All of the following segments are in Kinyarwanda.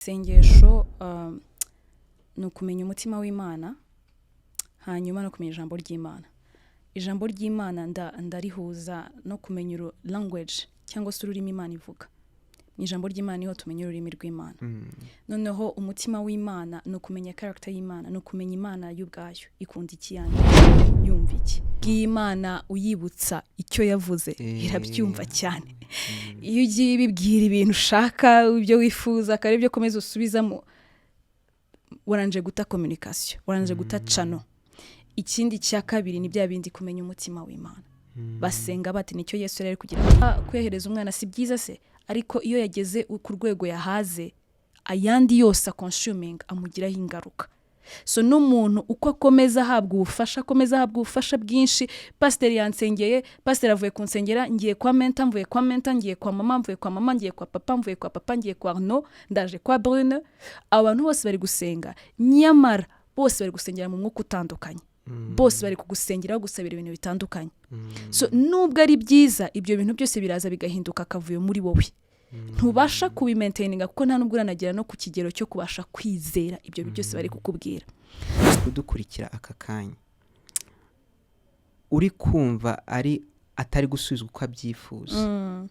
Isengesho ni ukumenya umutima w'Imana hanyuma no kumenya ijambo ry'Imana. Ijambo ry'Imana ndarihuza no kumenya language cyangwa se ururimi Imana ivuga. Mu ijambo ry'Imana niho tumenya ururimi rw'Imana. Noneho umutima w'Imana ni ukumenya character y'Imana, ni ukumenya Imana y'ubwayo ikunda iki yanjye, yumva iki. Bw'Imana uyibutsa icyo yavuze irabyumva cyane. Iyo ugiye bibwira ibintu ushaka, ibyo wifuza, akari byo komeza usubizamo, waranje guta communication, waranje guta channel. Ikindi cya kabiri ni bya bindi kumenya umutima w'Imana. Basenga bati nicyo Yesu yari kugira kwehereza umwana si byiza se, ariko iyo yageze ku rwego yahaze ayandi yose consuming amugiraho ingaruka. So n'umuntu uko akomeza ahabwa ubufasha bwinshi, pastor yansengeye, pastor avuye kunsengera, ngiye kwa mentor, mvuye kwa mentor, ngiye kwa mama, mvuye kwa mama, ngiye kwa papa, mvuye kwa papa, ngiye kwa Arnaud, ndaje kwa Brune. Abantu bose bari gusenga, nyamara bose bari gusengera mu mwuka utandukanye. Bose bari kugusengera gusabira ibintu bitandukanye. So nubwo ari byiza, ibyo bintu byose biraza bigahinduka akavuyo muri wowe. Ntubasha kubimaintaininga kuko nta nubwo uranagira no ku kigero cyo kubasha kwizera ibyo byose bari kukubwira. Kudukurikira aka kanya uri kumva atari gusubizwa uko abyifuza.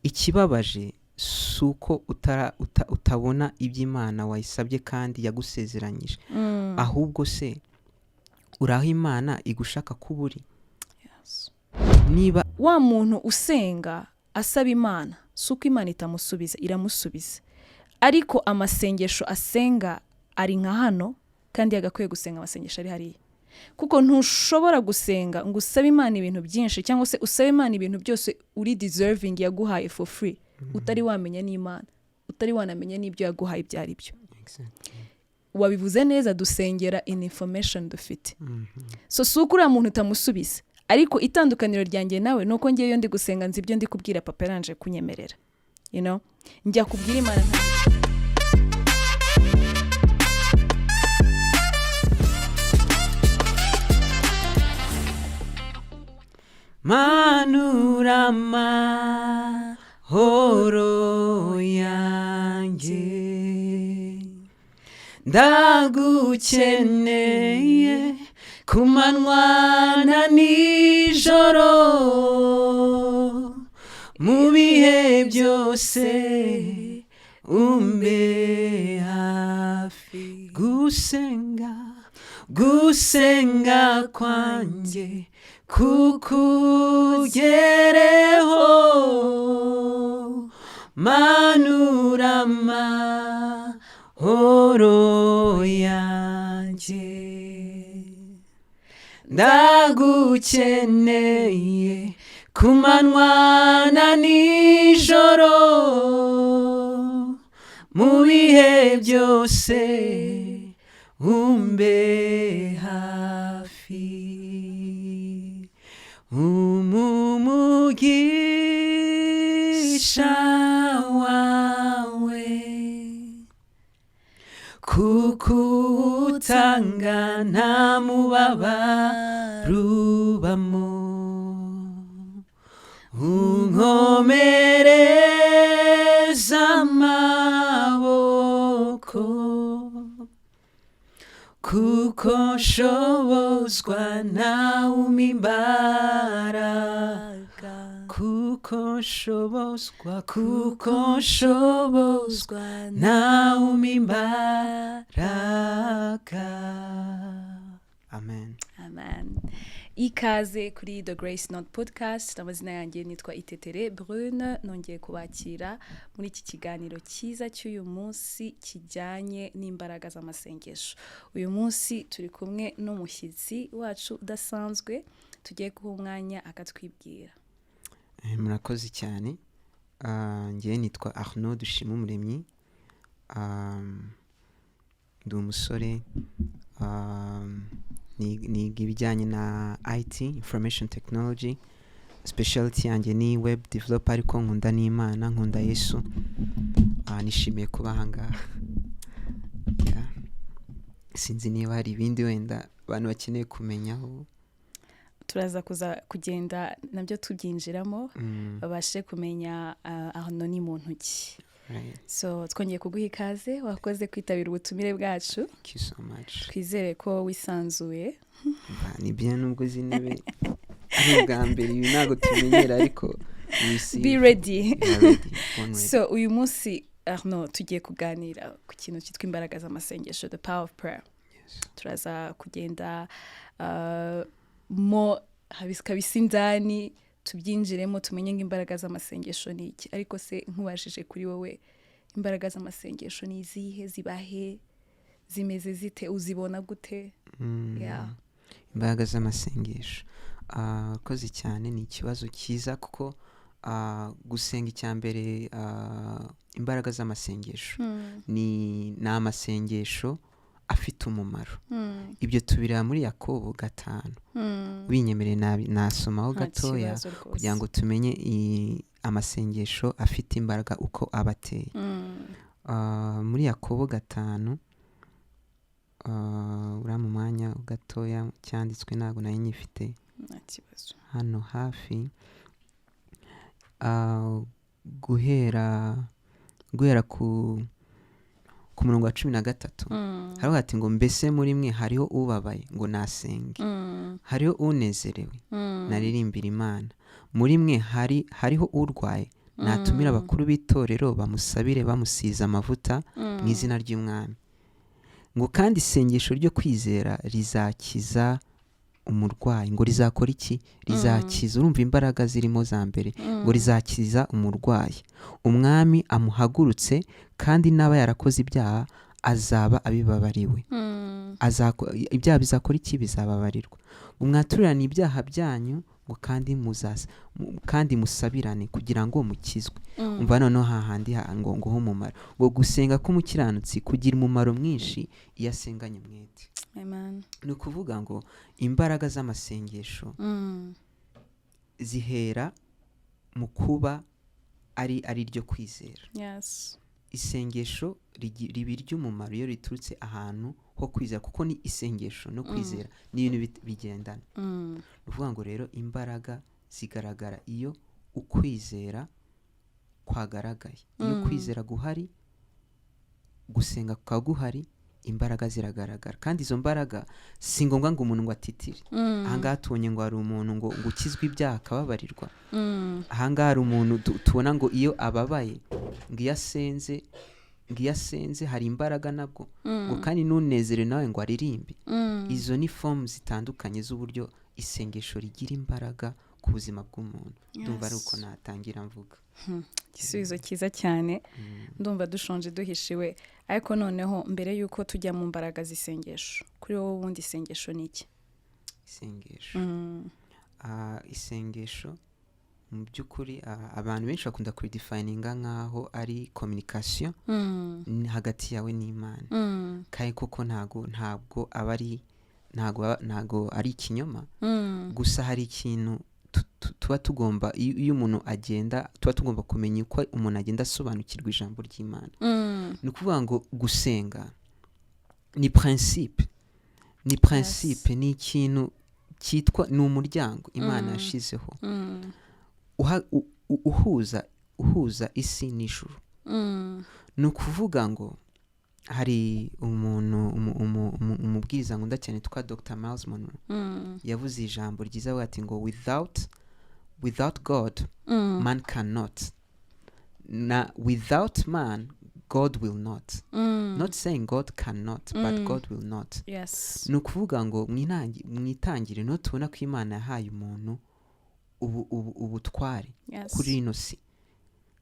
Ikibabaje suko utabona iby'Imana wayisabye kandi yagusezeranyije. Ahubwo se uraho Imana igushaka kuburi. Niba wa muntu usenga asaba Imana, suko Imana itamusubiza, iramusubiza. Ariko amasengesho asenga ari nka hano kandi yagakwiye gusenga amasengesho ari hariya. Kuko ntushobora gusenga ngo usabe Imana ibintu byinshi cyangwa se usabe Imana ibintu byose uri deserving yaguhaye for free, utari wamenya n'Imana, utari wanamenya n'ibyo yaguhaye byari byo. Wabivuze neza, dusengera in information dufite. So suko uriya muntu utamusubiza. Ariko itandukaniro ryanjye nawe nuko ngiye ndi gusenga nzi ibyo ndi kubwira papa yaranje kunyemerera. You know? Njya kubwira Imana manurama horo yanjye ndagukeneye kumanywa na nijoro mu bihe byose umbe hafi. Gusenga kwanjye kukugereho manurama horo yanjye ndagukeneye kumanywa na nijoro mu bihe byose umbe hafi. Umugisha wawe kukutanga nta mubabarubamo, unkomereza amaboko kuko nshobozwa nawe imbaraga, kuko nshobozwa nawe imbaraga. Amen. Amen. Ikaze kuri The Grace Not Podcast. Amazina yanjye nitwa Itetere Brune, nongeye kubakira muri iki kiganiro cyiza cy'uyu munsi kijyanye n'imbaraga z'amasengesho. Uyu munsi turi kumwe n'umushyitsi wacu udasanzwe, tugiye guha umwanya akatwibwira. Murakoze cyane. Ngiye nitwa Arnaud Dushimumuremyi. Ndi umusore, niga ibijyanye na IT, Information Technology. Specialty yanjye ni web developer, ariko nkunda n'Imana, nkunda Yesu. Nishimiye kuba ahangaha. Sinzi niba hari ibindi wenda abantu bakeneye kumenyaho. Turaza kugenda nabyo tubyinjiramo babashe kumenya Arnaud ni muntu ki. Right. so twongeye kuguha ikaze wakoze kwitabira ubutumire bwacu Thank you so much. twizere ko wisanzuye Ni bien nubwo zinebe ari ubwa mbere ibi ntabwo tumenyera ariko be ready ready. so uyu munsi Arnaud tugiye kuganira ku kintu cyitwa imbaraga z'amasengesho, the power of prayer. Yes. Turaza kugenda mo kabisa indani tubyinjiremo tumenye ngo imbaraga z'amasengesho ni iki, ariko se nkubashije kuri wowe imbaraga z'amasengesho ni izihe, zibahe, zimeze zite, uzibona gute? Yeah. Imbaraga z'amasengesho koze cyane ni ikibazo cyiza kuko gusenga icyambere imbaraga z'amasengesho ni amasengesho afite umumaro. Ibyo tubireba muri Yakobo 5 binyemereye nasomaho gatoya kugira ngo tumenye amasengesho afite imbaraga uko abateye. Muri Yakobo 5 ura mu mwanya gatoya cyanditswe ntago nayo nyifite hano hafi. Guhera ku murongo wa 13 hariho ati ngo mbese muri mwe hariho ubabaye ngo nasenge, hariho unezerewe naririmbira Imana, muri mwe hariho urwaye natumira abakuru b'itorero bamusabire bamusiza amavuta mu izina ry'Umwami, ngo kandi isengesho ryo kwizera rizakiza umurwayi. Ngo rizakora iki? Rizakiza. Urumva imbaraga zirimo za mbere, ngo rizakiza umurwayi, umwami amuhagurutse, kandi n'aba yarakoze ibyaha azaba abibabariwe. Ibyaha bizakora iki? Bizababarirwa. Umwaturane ibyaha byanyu, ngo kandi musabirane kugira ngo mukizwe. Umva noneho hahandi ngo humumaro, ngo gusenga k'umukiranutsi kugira umumaro mwinshi iyo asenganye umwete. Amen. Ni ukuvuga ngo imbaraga z'amasengesho zihera mu kuba ari ryo kwizera. Yes. Isengesho riba iry'umumaro iyo riturutse ahantu ho kwizera, kuko ni isengesho no kwizera ni ibintu bigendana. Ni ukuvuga ngo rero imbaraga zigaragara iyo ukwizera kwagaragaye. Iyo kwizera guhari, gusenga kwa guhari, imbaraga ziragaragara. Kandi izo mbaraga si ngombwa ngo umuntu ngo atitire. Ahangaha tubonye ngo hari umuntu ngo ukizwe ibyaha akababarirwa. Ahangaha hari umuntu tubona ngo iyo ababaye, ngo iyo asenze hari imbaraga nabwo, ngo kandi n'unezere nawe ngo aririmbe. Izo ni form zitandukanye z'uburyo isengesho rigira imbaraga ku buzima bw'umuntu. Ndumva ari uko natangira mvuga. Igisubizo cyiza cyane. Ndumva dushonje duhishiwe. Ariko noneho mbere yuko tujya mu mbaraga z'isengesho, kuri wowe ubundi isengesho ni iki? Isengesho mu by'ukuri abantu benshi bakunda kuridefininga nk'aho ari communication hagati yawe n'Imana. Kandi koko ntabwo ari ikinyoma. Gusa hari ikintu tuba tugomba, iyo umuntu agenda, tuba tugomba kumenya uko umuntu agenda asobanukirwa ijambo ry'Imana. Ni ukuvuga ngo gusenga ni principe. Ni ikintu cyitwa, ni umuryango Imana yashizeho uhuza isi n'ijuru. Ni ukuvuga ngo hari umubwiriza nkunda cyane twa Dr. Miles Monroe yavuze ijambo ryiza ati ngo without God man cannot. Without man God will not. Not saying God cannot, but God will not. Yes. Ni ukuvuga ngo mwitangire no tubona ko Imana yahaye umuntu ubutware kuri ino si.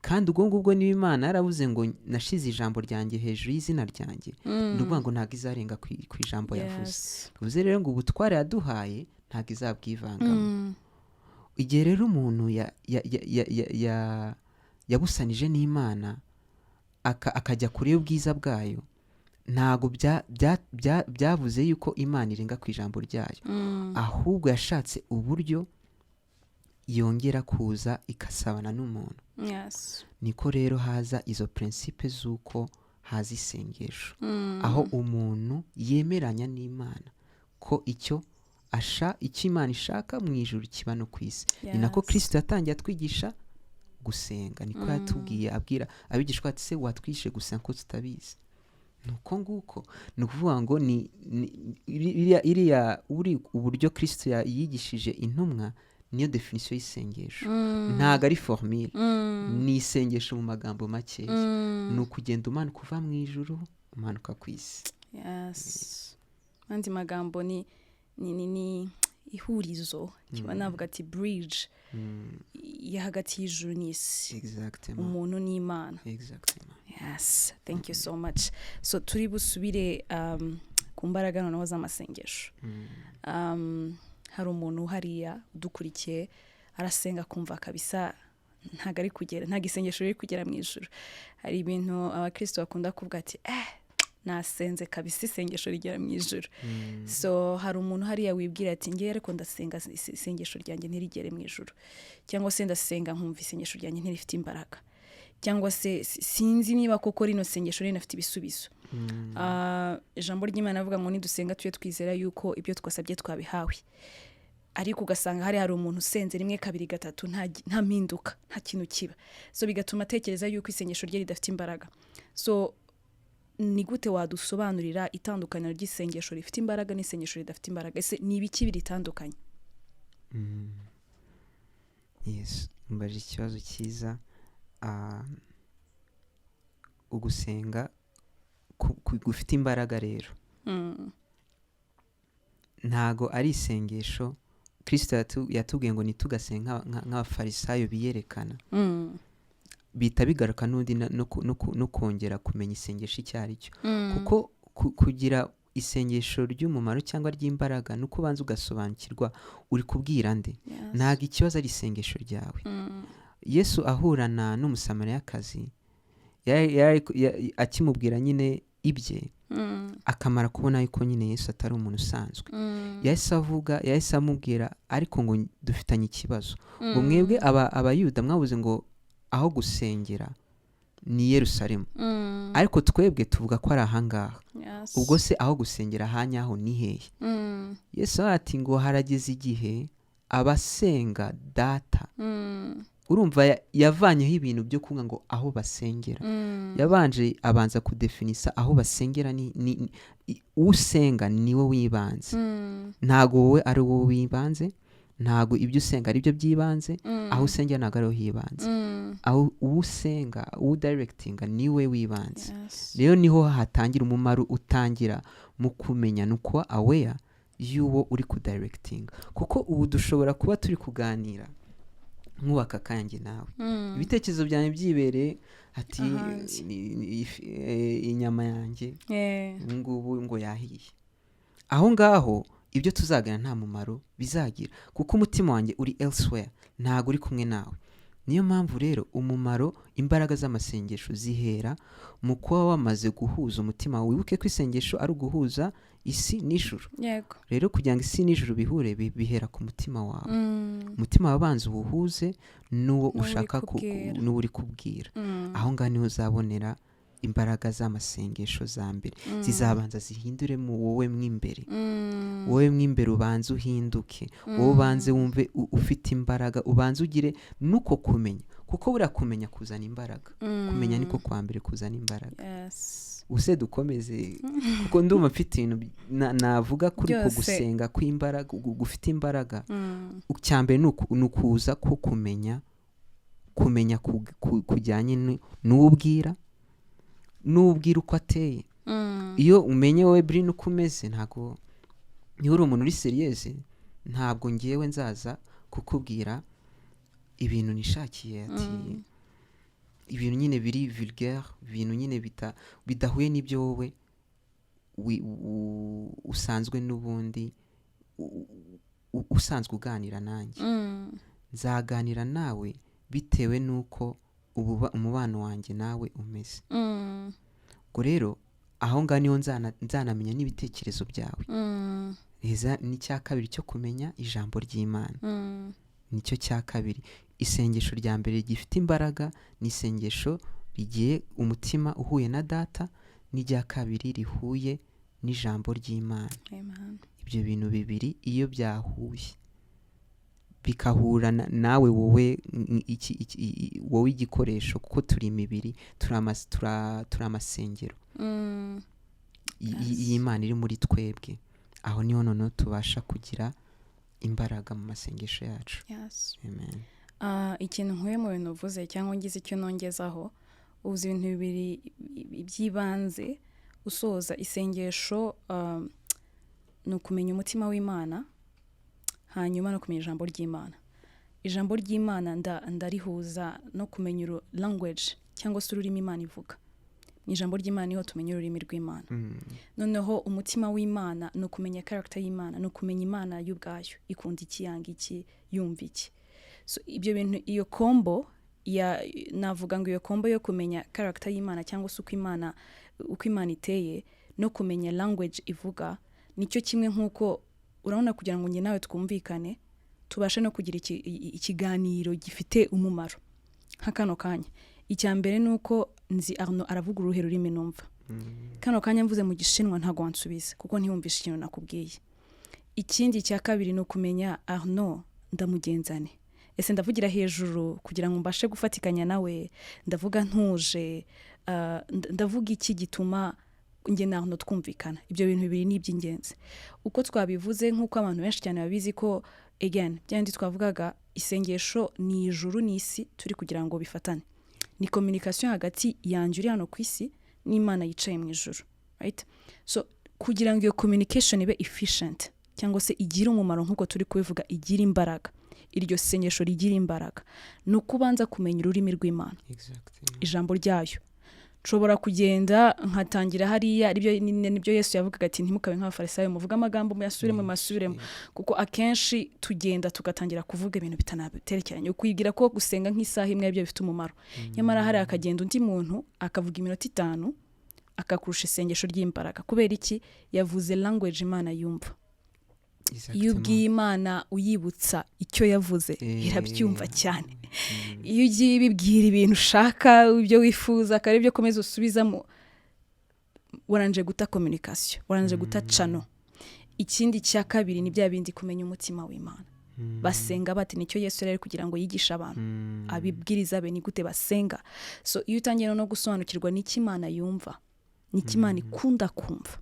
Kandi ubwo ngubwo niba Imana yaravuze ngo nashize ijambo ryanjye hejuru y'izina ryanjye, ni ukuvuga ngo ntabwo izarenga ku ijambo yavuze. Bivuze rero ngo ubutware yaduhaye ntabwo izabwivangamo. Igihe rero umuntu yabusanije n'Imana akajya kure y'ubwiza bwayo, ntabwo byavuze yuko Imana irenga ku ijambo ryayo. Ahubwo yashatse uburyo yongera kuza ikasabana n'umuntu. Niko rero haza izo principe z'uko haza isengesho, aho umuntu yemeranya n'Imana ko icyo Imana ishaka mu ijuru kiba no ku isi. Ni nako Kristo yatangiye atwigisha gusenga. Niko yatubwiye abwira abigishwa ati se watwishe gusenga ko tutabizi. Nuko nguko ni ukuvuga ngo iriya uburyo Kristo yigishije intumwa niyo definition y'isengesho. Ntago ari formule, ni isengesho mu magambo makeya. Ni ukugenda umanuka uva mu ijuru umanuka ku isi. Yes. Andi magambo ni ihurizo, kiba navuga ati bridge ya hagati y'ijuru n'isi. Exactement. Umuntu n'Imana. Exactement. Yes, thank you so much. So turi busubire ku mbaraga noneho z'amasengesho. Hari umuntu hariya udukurikiye arasenga kumva kabisa ntago isengesho riri kugera mu ijuru. Hari ibintu abakristo bakunda kuvuga ati nasenze kabisa isengesho rigera mu ijuru. So hari umuntu hariya wibwira ati ngiye ariko ndasenga isengesho ryanjye ntirigere mu ijuru, cyangwa se ndasenga nkumva isengesho ryanjye ntirifite imbaraga, cyangwa se sinzi niba koko rino sengesho rinafite ibisubizo. Ijambo ry'Imana avuga ngo nidusenga tujye twizera yuko ibyo twasabye twabihawe. Ariko ugasanga hari umuntu usenze rimwe kabiri gatatu nta mpinduka, nta kintu kiba. So bigatuma atekereza yuko isengesho rye ridafite imbaraga. So ni gute wadusobanurira itandukaniro ry'isengesho rifite imbaraga n'isengesho ridafite imbaraga? Ese ni ibiki biritandukanye? Yes, mbaje ikibazo cyiza. Ugusenga gufite imbaraga rero ntago ari isengesho. Kristo yatubwiye ngo nitugasenga nk'abafarisayo biyerekana. Bita bigaruka n'undi no kongera kumenya isengesho icyo ari cyo. Kuko kugira isengesho ry'umumaro cyangwa ry'imbaraga nuko ubanza ugasobanukirwa uri kubwira nde. Ntago ikibazo ari isengesho ryawe. Yesu ahurana n'umusamariyakazi akimubwira nyine ibye, akamara kubona yuko nyine Yesu atari umuntu usanzwe. Yahise amubwira ariko ngo dufitanye ikibazo. Ngo mwebwe abayuda mwabuze ngo aho gusengera ni Yerusalemu, ariko twebwe tuvuga ko ari ahangaha. Ubwo se aho gusengera hanyaho ni hehe? Yesu ati ngo harageze igihe abasenga data. Urumva yavanyeho ibintu byo kuvuga ngo aho basengera. Abanza kudefinisa aho basengera ni usenga niwe wibanze. Ntago wowe ari wowe wibanze, ntago ibyo usenga ari byo byibanze. Aho usengera ntago ariho hibanze. Aho usenga directinga niwe wibanze. Rero niho hatangira umumaro utangira mu kumenya nuko aware y'uwo uri kudirectinga. Kuko ubu dushobora kuba turi kuganira nkubaka kanjye nawe, ibitekerezo byanjye byibereye ati inyama yanjye ngubu ngo yahiye. Aho ngaho ibyo tuzaganira nta mumaro bizagira, kuko umutima wanjye uri elsewhere, ntago uri kumwe nawe. Niyo mpamvu rero umumaro, imbaraga z'amasengesho zihera mu kuba wamaze guhuza umutima. Wibuke ko isengesho ari uguhuza isi n'ijuru. Rero kugira ngo isi n'ijuru bihure bihera ku mutima wawe. Umutima wabanza uwuhuze n'uwo ushaka n'uwo uri kubwira. Aho ngaho niho uzabonera imbaraga z'amasengesho za mbere. Zizabanza zihindure mu wowe mw'imbere. Wowe mw'imbere ubanze uhinduke. Wowe ubanze wumve ufite imbaraga, ubanze ugire nuko kumenya. Kuko buriya kumenya kuzana imbaraga. Kumenya niko kwa mbere kuzana imbaraga. Use dukomeze kuko ndumva mfite ibintu navuga kuri ko gusenga kw'imbaraga, gufite imbaraga. Cyambere nukuza ko kumenya kujyanye n'ubwira uko ateye. Iyo umenye wowe Brine uko umeze, ntago niba uri umuntu uri serious, ntabwo ngiyewe nzaza kukubwira ibintu nishakiye ati ibintu nyine biri vulgaire, ibintu nyine bidahuye n'ibyo wowe usanzwe n'ubundi usanzwe uganira nanjye. Nzaganira nawe bitewe n'uko umubano wanjye nawe umeze. Ubwo rero aho ngaho niho nzanamenya n'ibitekerezo byawe. N'icya kabiri cyo kumenya ijambo ry'Imana. Nicyo cya kabiri. Isengesho rya mbere gifite imbaraga ni isengesho rigiye umutima uhuye na data, n'irya kabiri rihuye n'ijambo ry'Imana. Ibyo bintu bibiri iyo byahuye bikahura nawe wowe wowe igikoresho, kuko turi imibiri, turi amasengero y'Imana iri muri twebwe. Aho niho noneho tubasha kugira imbaraga mu masengesho yacu. Amen. Ikintu nkuye mu bintu uvuze cyangwa ngize icyo nongezaho, uzi ibintu bibiri by'ibanze usoza isengesho, ni ukumenya umutima w'Imana, hanyuma no kumenya ijambo ry'Imana. Ijambo ry'Imana ndarihuza no kumenya language cyangwa se ururimi Imana ivuga. Mu ijambo ry'Imana niho tumenya ururimi rw'Imana. Noneho umutima w'Imana ni ukumenya character y'Imana, ni ukumenya Imana y'ubwayo, ikunda iki, yanga iki, yumva iki. So ibyo bintu, iyo kombo navuga ngo iyo kombo yo kumenya character y'Imana cyangwa se uko Imana iteye no kumenya language ivuga, nicyo kimwe nk'uko urabona, kugira ngo njye nawe twumvikane tubashe no kugira ikiganiro gifite umumaro nka kano kanya. Icya mbere ni uko nzi Arno aravuga uruhe rurimi numva. Kano kanya mvuze mu Gishinwa ntago wansubiza kuko ntiyumvishe ikintu nakubwiye. Ikindi cya kabiri ni ukumenya Arno ndamugenzane. Ese ndavugira hejuru kugira ngo mbashe gufatikanya nawe, ndavuga ntuje, ndavuga iki gituma njye na Arno twumvikana. Ibyo bintu bibiri ni iby'ingenzi. Uko twabivuze, nk'uko abantu benshi cyane babizi ko again byandi twavugaga, isengesho ni ijuru n'isi turi kugira ngo bifatane. Ni communication hagati yanjye uri hano ku isi n'Imana yicaye mu ijuru, right? So kugira ngo iyo communication ibe efficient cyangwa se igire umumaro nk'uko turi kubivuga, igire imbaraga, iryo sengesho rigira imbaraga, ni ukubanza kumenya ururimi rw'Imana. Ijambo ryayo. Nshobora kugenda nkatangira hariya, nibyo Yesu yavugaga ati ntimukabe nk'abafarisayo muvuga amagambo muyasubiremo, kuko akenshi tugenda tugatangira kuvuga ibintu bitanaterekeranye, ukwigira ko gusenga nk'isaha imwe byo bifite umumaro. Nyamara hari akagenda undi muntu akavuga iminota 5 akakurusha isengesho ry'imbaraga. Kubera iki? Yavuze language Imana yumva. Iyo ubwiye Imana uyibutsa icyo yavuze, irabyumva cyane. Iyo ugiye bibwira ibintu ushaka, ibyo wifuza, akari byo komeza usubizamo, waranje guta communication, waranje guta channel. Ikindi cya kabiri ni bya bindi kumenya umutima w'Imana. Basenga bati, nicyo Yesu yari kugira ngo yigishe abantu, abibwiriza be ni gute basenga. So iyo utangiye no gusobanukirwa n'iki Imana yumva, n'iki Imana ikunda kumva,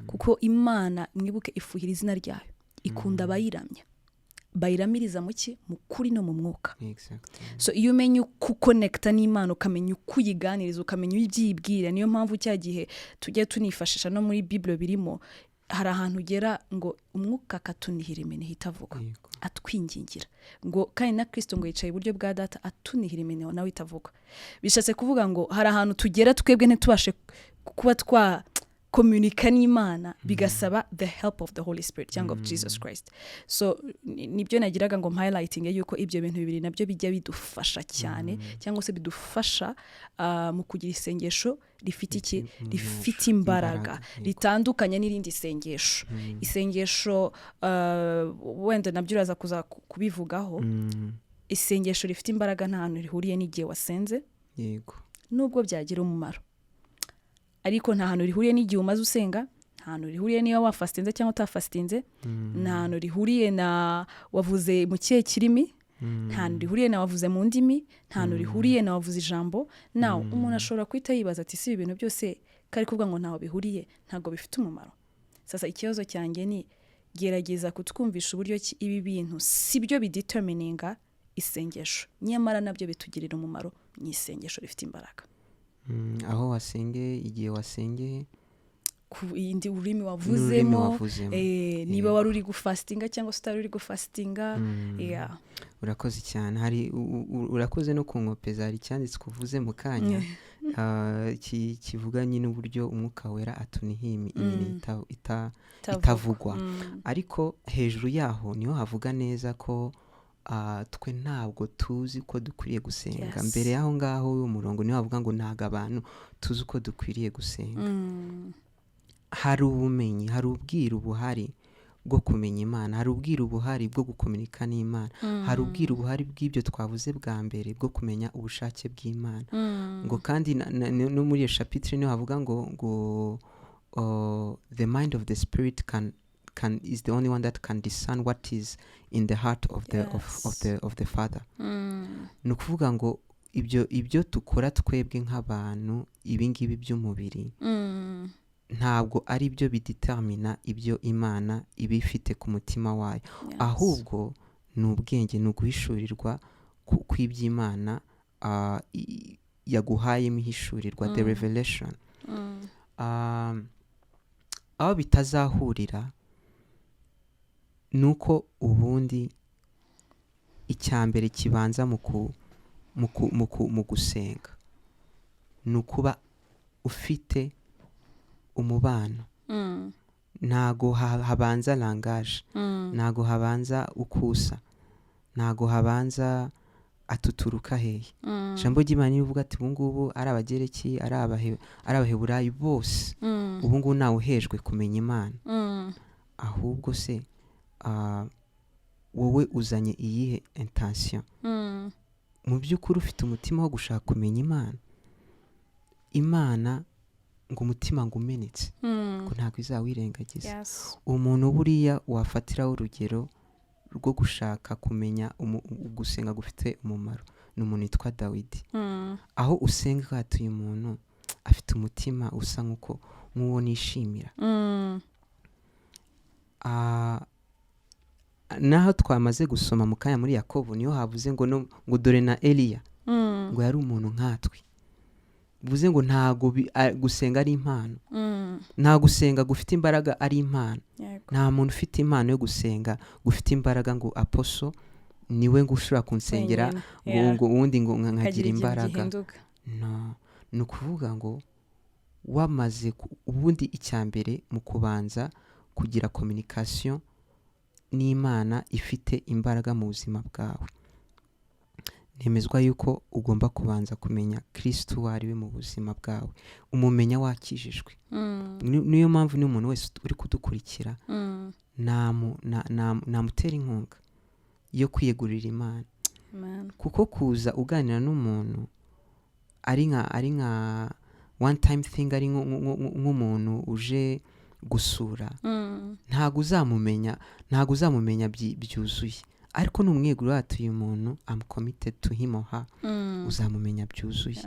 kuko Imana mwibuke ifuhira izina ryayo, ikunda abayiramya, bayiramiriza mu ki, mu kuri no mu mwuka. So iyo umenye uko connecta n'Imana, ukamenya uko uyiganiriza, ukamenya ibyibwira, niyo mpamvu cya gihe tujye tunifashisha no muri Bible birimo, hari ahantu ugera ngo umwuka akatunihira imene itavuga, atwingingira ngo kandi na Kristo ngo yicaye iburyo bwa Data atunihira imene nawe itavuga. Bishatse kuvuga ngo hari ahantu tugera twebwe ntitubashe kuba twa communica n'Imana, bigasaba the help of the Holy Spirit cyangwa of Jesus Christ. So nibyo nagiraga ngo highlighting yuko ibyo bintu bibiri nabyo bijya bidufasha cyane, cyangwa se bidufasha mu kugira isengesho rifite iki, rifite imbaraga, ritandukanye n'irindi sengesho. Isengesho wenda nabyo uraza kuza kubivugaho, isengesho rifite imbaraga nta hantu rihuriye n'igihe wasenze, yego, nubwo byagira umumaro, ariko nta hantu rihuriye n'igihe umaze usenga, nta hantu rihuriye niyo wafastinze cyangwa utafastinze, nta hantu rihuriye na wavuze mu kihe kirimi, nta hantu rihuriye na wavuze mu ndimi, nta hantu rihuriye na wavuze ijambo. Nawe umuntu ashobora kwita yibaza ati si ibintu byose kari kuvuga ngo ntaho bihuriye, ntago bifite umumaro. Sasa ikibazo cyanjye ni gerageza kutwumvisha uburyo ibi bintu sibyo bidetermininga isengesho, nyamara nabyo bitugirira umumaro mu isengesho rifite imbaraga. Aho wasengeye, igihe wasengeye, ku indi ururimi wavuzemo, niba wari uri gufastinga cyangwa se utari uri gufastinga. Urakoze cyane. Hari urakoze no kunkopeza, hari cyanditse kuvuze mu kanya kivuga nyine uburyo umwuka wera atunihiye itavugwa, ariko hejuru yaho niho havuga neza ko twe ntabwo tuzi ko dukwiriye gusenga. Mbere yaho ngaho umurongo niho havuga ngo ntago abantu tuzi ko dukwiriye gusenga. Hari ubumenyi, hari ubwiru buhari bwo kumenya Imana, hari ubwiru buhari bwo gukomunika n'Imana, hari ubwiru buhari bw'ibyo twavuze bwa mbere bwo kumenya ubushake bw'Imana. Ngo kandi no muri iyo chapitre niho havuga ngo the mind of the spirit is the only one that can discern what is in the heart of the of the Father. Ni ukuvuga ngo ibyo dukora twebwe nk'abantu ibingibi by'umubiri ntabwo ari byo bidetermina ibyo Imana iba ifite ku mutima wayo, ahubwo ni ubwenge, ni uguhishurirwa kw'iby'Imana yaguhayemo ihishurirwa, the revelation. Aho bitazahurira nuko ubundi icyambere kibanza mu gusenga ni ukuba ufite umubano. Ntago habanza langage, ntago habanza ukusa, ntago habanza atuturuka hehe. Ijambo ry'Imana rivuga ati ubungubu ari abagereki, ari abaheburayo bose ubungubu nawe uhejwe kumenya Imana. Ahubwo se wowe uzanye iyihe intention? Mu by'ukuri ufite umutima wo gushaka kumenya Imana ngo umutima ngo umenetse ngo ntabwo izawirengagiza. Umuntu buriya wafatiraho urugero rwo gushaka kumenya gusenga gufite umumaro ni umuntu witwa Dawidi. Aho usenga hati uyu muntu afite umutima usa nk'uwo nishimira. Naho twamaze gusoma mu kanya muri Yakobo niyo havuze ngo dore na Eliya ngo yari umuntu nkatwe. Bivuze ngo ntago gusenga ari impano, nta gusenga gufite imbaraga ari impano. Nta muntu ufite impano yo gusenga gufite imbaraga ngo aposo niwe ngo ushobora kunsengera ngo uwundi ngo nkagira imbaraga. No, ni ukuvuga ngo wamaze ubundi icyambere mu kubanza kugira communication n'Imana ifite imbaraga mu buzima bwawe. Nemezwa yuko ugomba kubanza kumenya Kristo uwo ari we mu buzima bwawe, umumenya wakijijwe. Niyo mpamvu niyo umuntu wese uri kudukurikira namutera inkunga yo kwiyegurira Imana. Kuko kuza uganira n'umuntu ari nka one time thing, ari nk'umuntu uje gusura, ntago uzamumenya byuzuye. Ariko numwegura ati uyu muntu I'm committed to him or her, uzamumenya byuzuye.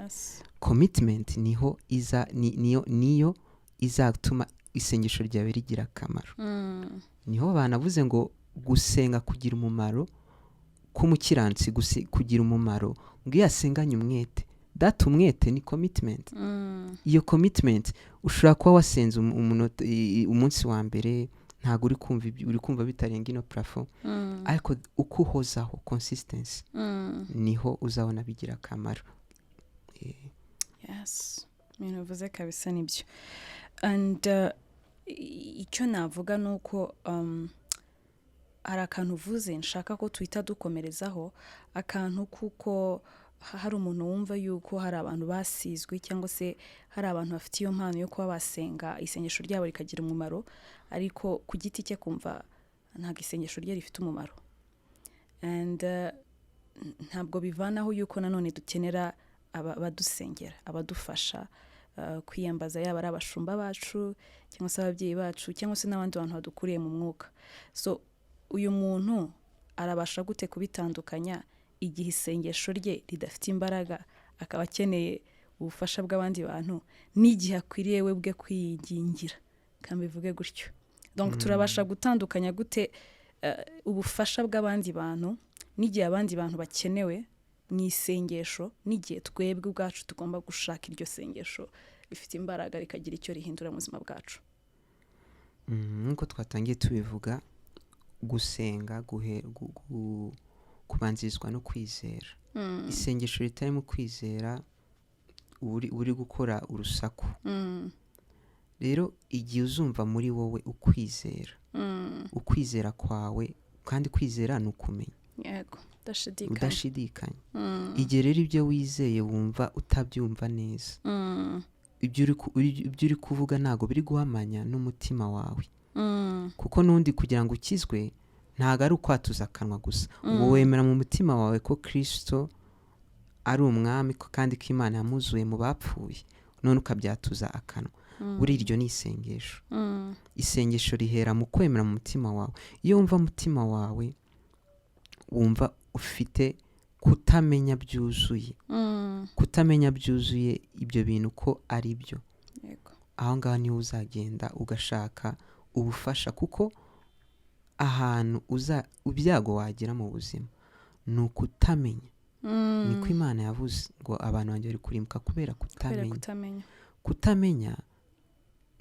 Commitment niyo izatuma isengesho ryawe rigira akamaro. Niho banavuze ngo gusenga kugira umumaro k'umukiranutsi, kugira umumaro ngo iyo asenganye umwete. That umwete ni commitment. Iyo commitment ushobora kuba wasenze umunsi wa mbere ntago uri kumva bitarenga ino plafond, ariko uko uhozaho consistency niho uzabona bigira akamaro. Yes, bivuze kabisa nibyo. And icyo navuga nuko hari akantu uvuze nshaka ko twita dukomerezaho, akantu kuko hari umuntu wumva yuko hari abantu basizwe cyangwa se hari abantu bafite iyo mpano yo kuba basenga isengesho ryabo rikagira umumaro, ariko ku giti cye kumva ntabwo isengesho rye rifite umumaro. And ntabwo bivanaho yuko nanone dukenera abadusengera, abadufasha kwiyambaza, yaba ari abashumba bacu cyangwa se ababyeyi bacu cyangwa se n'abandi bantu badukuriye mu mwuka. So uyu muntu arabasha gute kubitandukanya igihe isengesho rye ridafite imbaraga, akaba akeneye ubufasha bw'abandi bantu, n'igihe akwiriye we bwe kwiyigingira, kambivuge gutyo. Donc turabasha gutandukanya gute ubufasha bw'abandi bantu n'igihe abandi bantu bakenewe mu isengesho, n'igihe twebwe ubwacu tugomba gushaka iryo sengesho rifite imbaraga rikagira icyo rihindura mu buzima bwacu. Nkuko twatangiye tubivuga, gusenga kubanzirizwa no kwizera. Isengesho ritarimo kwizera uri gukora urusaku. Rero igihe uzumva muri wowe ukwizera kwawe, kandi kwizera ni ukumenya, yego, udashidikanya. Igihe rero ibyo wizeye wumva utabyumva neza, ibyo uri kuvuga ntago biri guhamanya n'umutima wawe. Kuko n'undi kugira ngo ukizwe ntago ari ukwatuza akanwa gusa, ngo wemera mu mutima wawe ko Kristo ari umwami kandi ko Imana yamuzuye mu bapfuye, none ukabyatuza akanwa. buri iryo ni isengesho. Isengesho rihera mu kwemera mu mutima wawe. Iyo wumva mutima wawe wumva ufite kutamenya byuzuye, kutamenya byuzuye ibyo bintu ko ari byo, aho ngaho niho uzagenda ugashaka ubufasha, kuko ahantu ibyago wagira mu buzima ni ukutamenya. Niko Imana yavuze ngo abantu banjye bari kurimbuka kubera kutamenya. Kutamenya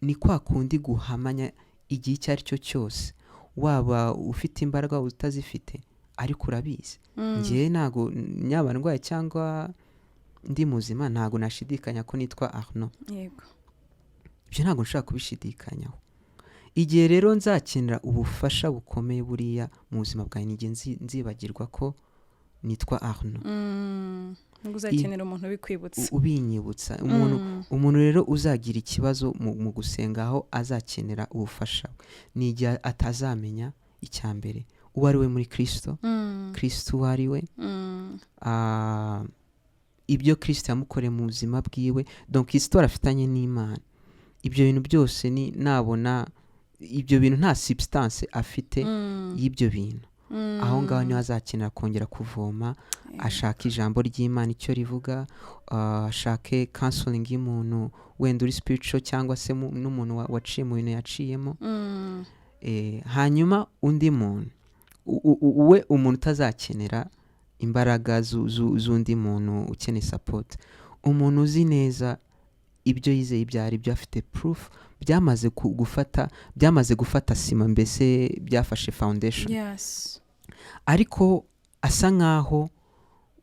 ni kwa kundi guhamanya igihe icyo ari cyo cyose, waba ufite imbaraga waba utazifite, ariko urabizi. Njyewe ntago nyaba ndwaye cyangwa ndi muzima ntago nashidikanya ko nitwa Arnaud. Ibyo ntago nshaka kubishidikanyaho. Igihe rero nzakenera ubufasha bukomeye buriya mu buzima bwawe, n'igihe nzibagirwa ko nitwa Arnaud. Uzakenera umuntu ubikwibutsa, ubinyibutsa. Umuntu rero uzagira ikibazo mu gusenga, aho azakenera ubufasha ni igihe atazamenya icya mbere uwo ari we muri Kristo, Kristo uwo ari we, ibyo Kristo yamukoreye mu buzima bwiwe, donc histoire afitanye n'Imana. Ibyo bintu byose nabona ibyo bintu nta substance afite y'ibyo bintu, aho ngaho niho azakenera kongera kuvoma, ashaka ijambo ry'Imana icyo rivuga, ashake counseling y'umuntu wenda uri spiritual cyangwa se n'umuntu waciye mu bintu yaciyemo. Hanyuma undi muntu we, umuntu utazakenera imbaraga z'undi muntu ukeneye support, umuntu uzi neza ibyo yizeye ibyo ari byo, afite proof, byamaze gufata sima, mbese byafashe foundation. Ariko asa nkaho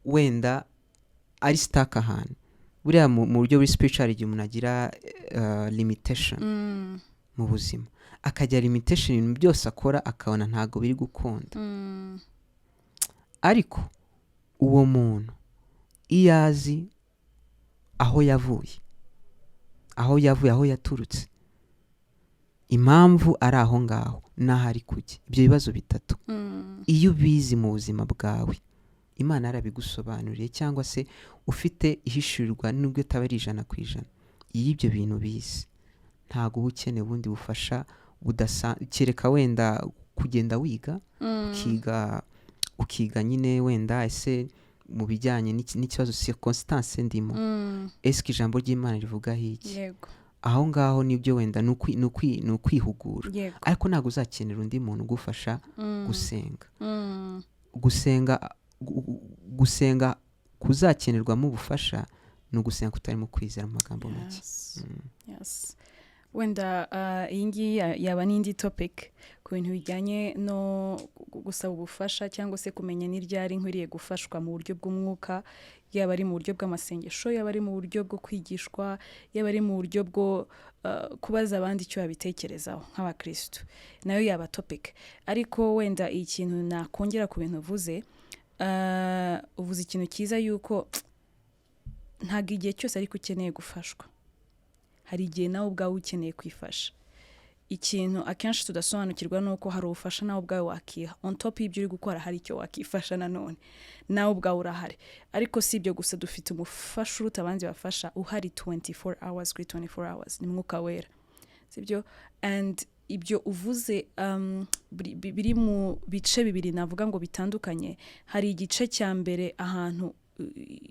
wenda ari stuck ahantu. Buriya mu buryo buri spiritual igihe umuntu agira limitation mu buzima, akagira limitation ibintu byose akora akabona ntago biri gukunda. Ariko uwo muntu iyo azi aho yavuye, aho yaturutse, impamvu ari aho ngaho n'aho ari kujya, ibyo bibazo bitatu iyo ubizi mu buzima bwawe, Imana yarabigusobanuriye, cyangwa se ufite ihishurirwa nubwo utaba ari 100%, iyo ibyo bintu bizi ntago uba ukeneye ubundi bufasha kereka wenda kugenda wiga, ukiga nyine wenda ese mu bijyanye n'ikibazo circonstance ndimo, eske ijambo ry'Imana rivugaho iki. Aho ngaho nibyo wenda ni ukwihugura. Ariko ntabwo uzakenera undi muntu ugufasha gusenga kuzakenerwamo ubufasha ni ugusenga kutarimo kwizera mu magambo make. Wenda iyi ngiyi yaba n'indi topic ku bintu bijyanye no gusaba ubufasha, cyangwa se kumenya n'iryari nkwiriye gufashwa mu buryo bw'umwuka, yaba ari mu buryo bw'amasengesho, yaba ari mu buryo bwo kwigishwa, yaba ari mu buryo bwo kubaza abandi icyo babitekerezaho nk'abakristo, nayo yaba topic. Ariko wenda ikintu nakongera ku bintu uvuze ikintu cyiza yuko ntabwo igihe cyose ariko ukeneye gufashwa, hari igihe nawe ubwawe ukeneye kwifasha. Ikintu akenshi tudasobanukirwa ni uko hari ubufasha nawe ubwawe wakiha, on top y'ibyo uri gukora hari icyo wakifasha nanone, nawe ubwawe urahari. Ariko si ibyo gusa, dufite umufasha uruta abandi bafasha uhari 24 hours kuri 24 hours, ni Mwuka Wera, sibyo? And ibyo uvuze biri mu bice bibiri navuga ngo bitandukanye. Hari igice cya mbere ahantu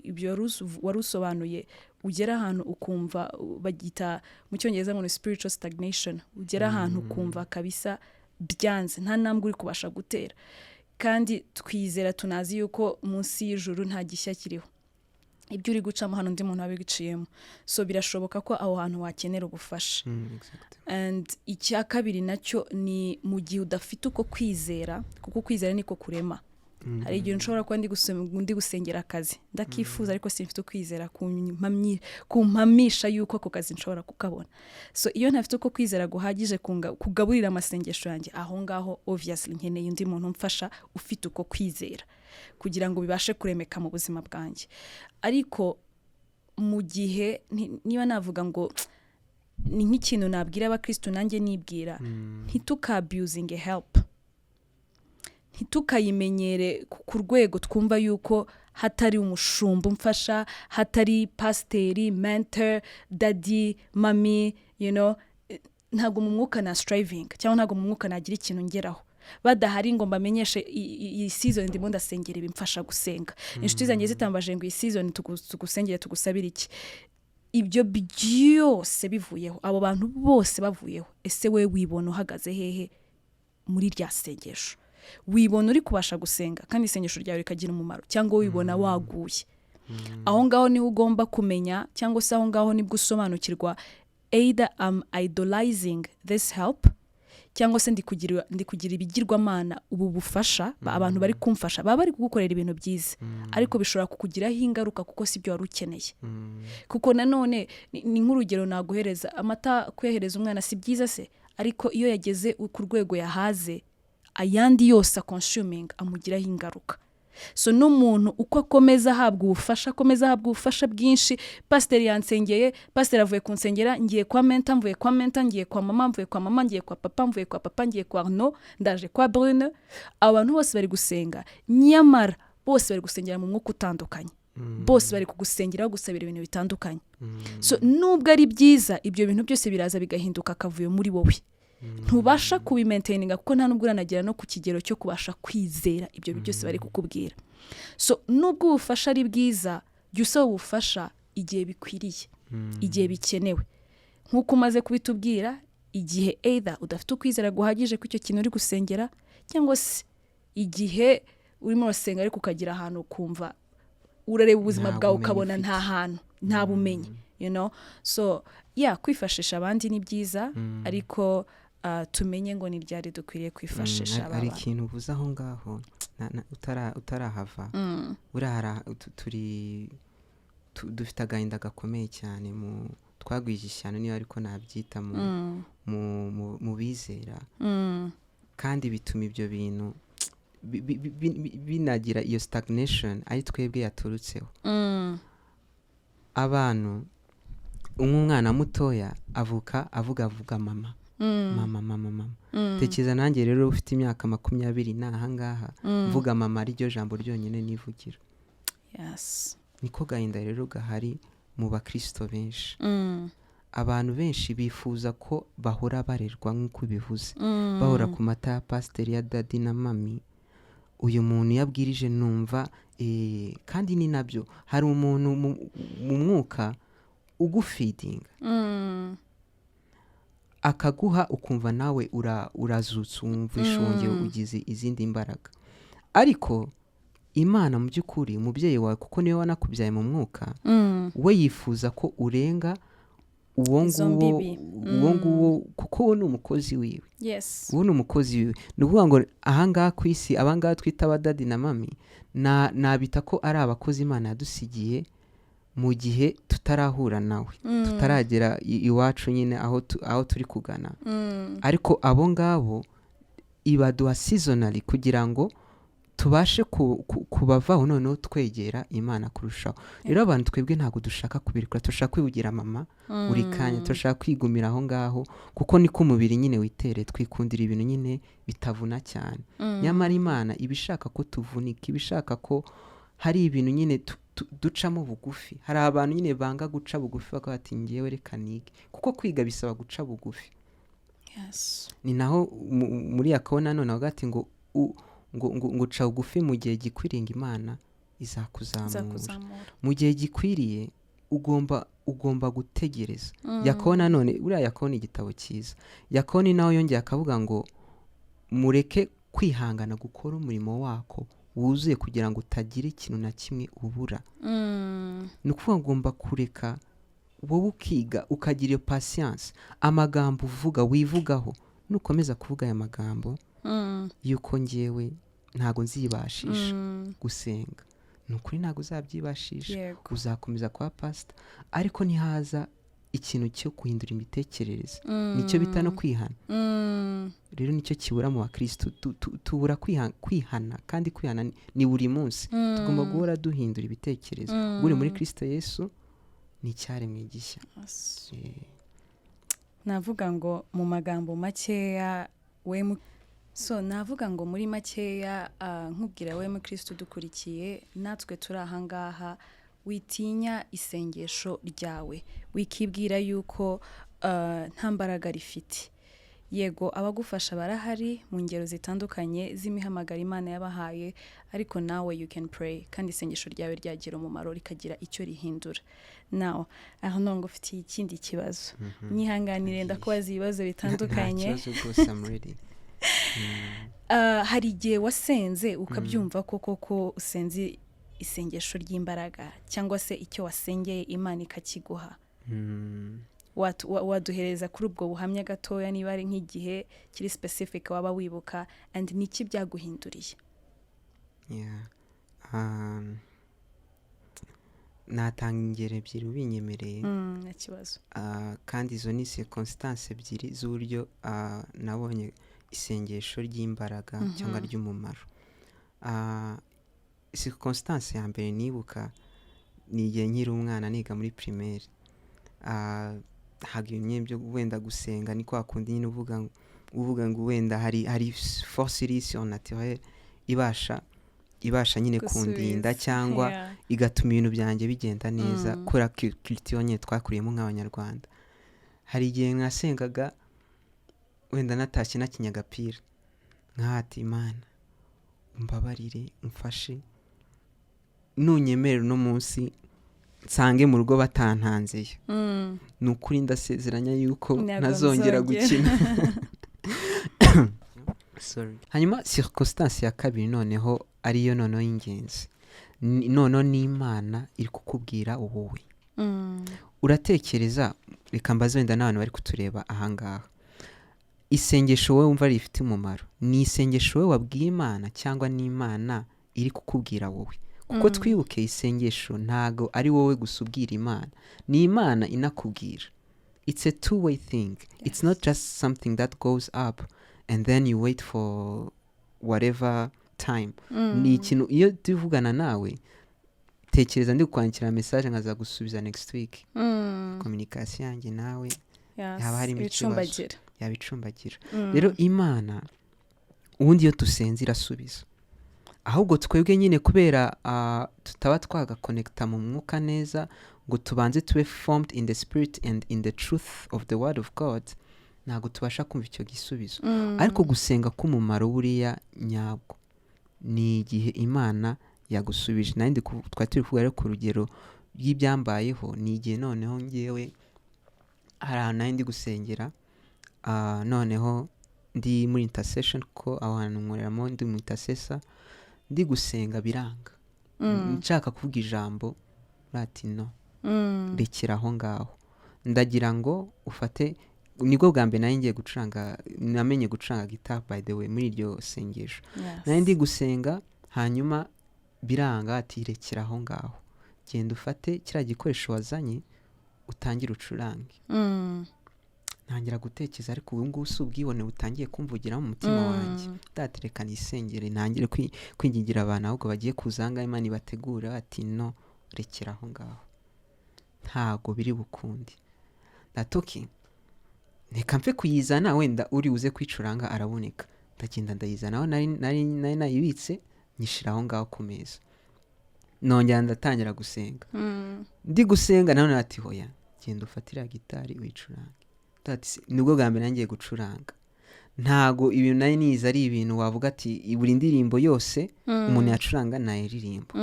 ibyo warusobanuye, ugera ahantu ukumva, bagita mu cyongereza ngo ni spiritual stagnation, ugera ahantu ukumva kabisa byanze, nta ntambwe uri kubasha gutera, kandi twizera tunazi yuko munsi y'ijuru nta gishya kiriho. Ibyo uri gucamo hano undi muntu wabigiciyemo, so birashoboka ko aho hantu wakenera ubufasha. And icya kabiri nacyo ni mu gihe udafite uko kwizera, kuko kwizera niko kurema. Hari igihe nshobora kuba ndi gusengera akazi ndakifuza, ariko simfite ukwizera kumpamisha yuko ako kazi nshobora kukabona. So iyo ntafite uko kwizera guhagije kugaburira amasengesho yanjye, aho ngaho obviously nkeneye undi muntu umfasha ufite uko kwizera kugira ngo bibashe kuremeka mu buzima bwanjye. Ariko mu gihe niba navuga ngo ni nk'ikintu nabwira abakristo nanjye nibwira, ntitukabusing help, ntitukayimenyere ku rwego twumva yuko hatari umushumba umfasha, hatari pasiteri, mentor, daddy, mami, you know, ntago mu mwuka na striving cyangwa ntago mu mwuka nagira ikintu ngeraho badahari ngo mbamenyeshe iyi season ndimo ndasengera ibimfasha gusenga. Inshuti zanjye zitambaje ngo iyi season tugusengere tugusabira iki, ibyo byose bivuyeho, abo bantu bose bavuyeho, ese we wibona uhagaze hehe muri rya sengesho? Wibona uri kubasha gusenga kandi isengesho ryawe rikagira umumaro, cyangwa wibona waguye? Aho ngaho niho ugomba kumenya, cyangwa se aho ngaho nibwo usobanukirwa either I'm idolizing this help, cyangwa se ndi kugira ibigirwamana ubu bufasha, abantu bari kumfasha baba bari kugukorera ibintu byiza, ariko bishobora kukugiraho ingaruka kuko sibyo wari ukeneye. Kuko nanone ni nk'urugero naguhereza, amata kwehereza umwana si byiza se, ariko iyo yageze ku rwego yahaze, ayandi yose consuming amugiraho ingaruka. So n'umuntu uko akomeza ahabwa ubufasha bwinshi, pasiteri yansengeye, pasiteri avuye kunsengera, ngiye kwa menta, mvuye kwa menta, ngiye kwa mama, mvuye kwa mama, ngiye kwa papa, mvuye kwa papa, ngiye kwa Arno, ndaje kwa Brune. Abantu bose bari gusenga, nyamara bose bari gusengera mu mwuka utandukanye, bose bari kugusengera gusabira ibintu bitandukanye. So nubwo ari byiza, ibyo bintu byose biraza bigahinduka akavuyo muri wowe, ntubasha kubimaintaininga kuko nta nubwo uranagera no ku kigero cyo kubasha kwizera ibyo byose bari kukubwira. So nubwo ubufasha ari bwiza, jya usaba ubufasha igihe bikwiriye, igihe bikenewe, nk'uko umaze kubitubwira, igihe either udafite ukwizera guhagije ku icyo kintu uri gusengera, cyangwa se igihe urimo urasenga ariko ukagira ahantu ukumva urareba ubuzima bwawe ukabona nta hantu, nta bumenyi, you know. So kwifashisha abandi ni byiza, ariko tumenye ngo ni ryari dukwiriye kwifashisha abandi. Ari ikintu uvuze aho ngaho utarahava, urahara dufite agahinda gakomeye cyane, twagwije ishyano niyo ariko nabyita mu bizera, kandi bituma ibyo bintu binagira iyo stagnation ari twebwe yaturutseho. Abantu, umwana mutoya avuga mama, mama. Tekereza nanjye rero ufite imyaka 20 n'ahangaha, mvuga mama ari ryo jambo ryonyine nivugira. Yes. Niko gahinda rero gahari mu bakristo benshi. Abantu benshi bifuza ko bahora barerwa nk'uko bivuze, bahora ku mata ya pasiteri ya dadi na mami. Uyu muntu yabwirije numva, kandi ni nabyo, hari umuntu mu mwuka ugufeedinga, akaguha ukumva nawe urazutse, wumva ishonge, ugize izindi imbaraga. Ariko Imana mu by'ukuri, umubyeyi wawe, kuko niwe wanakubyaye mu mwuka, we yifuza ko urenga uwo nguwo, kuko uwo ni umukozi wiwe. Yes. Uwo ni umukozi wiwe. Ni ukuvuga ngo ahangaha ku isi, abangaha twita abadadi na mami, nabita ko ari abakozi Imana yadusigiye mu gihe tutarahura nawe, tutaragera iwacu nyine aho turi kugana. Ariko abo ngabo ibaduha seasonally kugira ngo tubashe kubavaho, noneho twegera Imana kurushaho. Rero abantu twebwe ntabwo dushaka kubirikura, turashaka kwibugira mama buri kanya, turashaka kwigumira aho ngaho, kuko niko umubiri nyine witere, twikundira ibintu nyine bitavuna cyane. Nyamara Imana ibishaka ko tuvunika, ibishaka ko hari ibintu nyine ducamo bugufi. Hari abantu nyine banga guca bugufi, bakavuga ati ngewe reka nige, kuko kwiga bisaba guca bugufi. Yes. Ni naho muri Yakobo nanone avuga ati ngo uca bugufi mu gihe gikwiriye, Imana izakuzamura. Mu gihe gikwiriye ugomba gutegereza. Yakobo nanone, buriya Yakobo ni igitabo cyiza. Yakobo ni nawe yongeye akavuga ngo mureke kwihangana gukora umurimo wako wuzuye, kugira ngo utagira ikintu na kimwe ubura. Ni ukuvuga ugomba kureka wowe ukiga, ukagira iyo patience. Amagambo uvuga wivugaho, nukomeza kuvuga aya magambo yuko ngewe ntago nzibashisha gusenga, nukuri ntago uzabyibashisha, uzakomeza kwa pastor. Ariko nihaza ikintu cyo guhindura imitekerereze, nicyo bita no kwihana. Rero nicyo kibura mu bakristo, tubura kwihana, kandi kwihana ni buri munsi. Tugomba guhora duhindura ibitekerezo. Uri muri Kristo Yesu ni icyaremwe gishya. Navuga ngo mu magambo makeya, navuga ngo muri makeya, nkubwira we mu Kristo dukurikiye, natwe turi ahangaha, witinya isengesho ryawe, wikibwira yuko nta mbaraga rifite. Yego abagufasha barahari mu ngero zitandukanye z'imihamagaro Imana yabahaye, ariko nawe you can pray kandi isengesho ryawe ryagira umumaro rikagira icyo rihindura. Now Arnaud, ngo ufitiye ikindi kibazo. Nyihanganire ndakubaza ibibazo bitandukanye. Nta kibazo rwose, I'm ready. Hari igihe wasenze ukabyumva ko usenze isengesho ry'imbaraga cyangwa se icyo wasengeye Imana ikakiguha? Waduhereza kuri ubwo buhamya gatoya, niba ari nk'igihe kiri specific waba wibuka, and niki byaguhinduriye? Natanga ingero ebyiri ubinyemereye. Nta kibazo. Kandi izo ni circumstances ebyiri z'uburyo nabonye isengesho ry'imbaraga cyangwa ry'umumaro. Circumstance ya mbere nibuka ni igihe nkiri umwana niga muri primaire. Hagimye byo wenda gusenga ni kwa kundi nyine uvuga ngo wenda hari force iri surnaturelle ibasha nyine kundinda cyangwa igatuma ibintu byanjye bigenda neza kora culture nyine twakuriyemo nk'abanyarwanda. Hari igihe nasengaga wenda natashye nakinyagapira nkahati Imana umbabarire umfashe nunyemerera no munsi nsange mu rugo batantanzeye. Ni ukuri ndasezeranya yuko ntazongera gukina. Sorry. Hanyuma circumstance ya kabiri noneho ariyo noneho y'ingenzi. Noneho n'Imana iri kukubwira wowe. Uratekereza, reka mbaze wenda n'abantu bari kutureba ahangaha. Isengesho wowe wumva rifite umumaro, ni isengesho wowe wabwiye Imana cyangwa n'Imana iri kukubwira wowe? Kuko twibuke isengesho ntago ari wowe gusa ubwira Imana, ni Imana inakubwira. It's a two-way thing. Yes. It's not just something that goes up and then you wait for whatever time. Ni ikintu iyo tuvugana nawe, tekereza ndi kwandikira message nkaza gusubiza next week. Communication yanjye nawe haba harimo ikibazo, yabicumbagira. Rero Imana ubundi iyo tusenze irasubiza. Ahubwo twebwe nyine kubera tutaba twagakonekta mu mwuka neza ngo tubanze tube formed in the spirit and in the truth of the word of God, ntago tubasha kumva icyo gisubizo. Ariko gusenga k'umumaro buriya nyabwo ni igihe Imana yagusubije. Nandi twari turi kuvuga ku rugero ry'ibyambayeho, ni igihe noneho ngewe hari ahantu nari ndi gusengera, noneho ndi muri intercession ko abantu nkoreramo ndi mu intercessor, ndi gusenga biranga. Nshaka kuvuga ijambo bati no, rekera aho ngaho. Ndagira ngo ufate, nibwo bwa mbere nari ngiye gucuranga, namenye gucuranga guitar by the way muri iryo sengesho. Nari ndi gusenga hanyuma biranga ati rekera aho ngaho, genda ufate kiriya gikoresho wazanye utangire ucurange. Ntangira gutekereza, ariko ubu ngubu si ubwibone butangiye kumvugira mu mutima wanjye. Ndatereka nisengere ntangire kwingingira abantu ahubwo bagiye kuzanga Imana ibategura ati no, rekera aho ngaho, ntago biri bukundi. Ndatoki reka mfe kuyizana, wenda uri uze kwicuranga araboneka. Ndagenda ndayizana aho nari nayibitse, nyishira aho ngaho ku meza. Nongera ndatangira gusenga. Ndi gusenga nawe ati hoya, genda ufatira gitari uyicurange. Nubwo bwa mbere nangiye gucuranga. Ntago ibintu nari niza ari ibintu wavuga ati buri ndirimbo yose umuntu yacuranga nayiririmbo.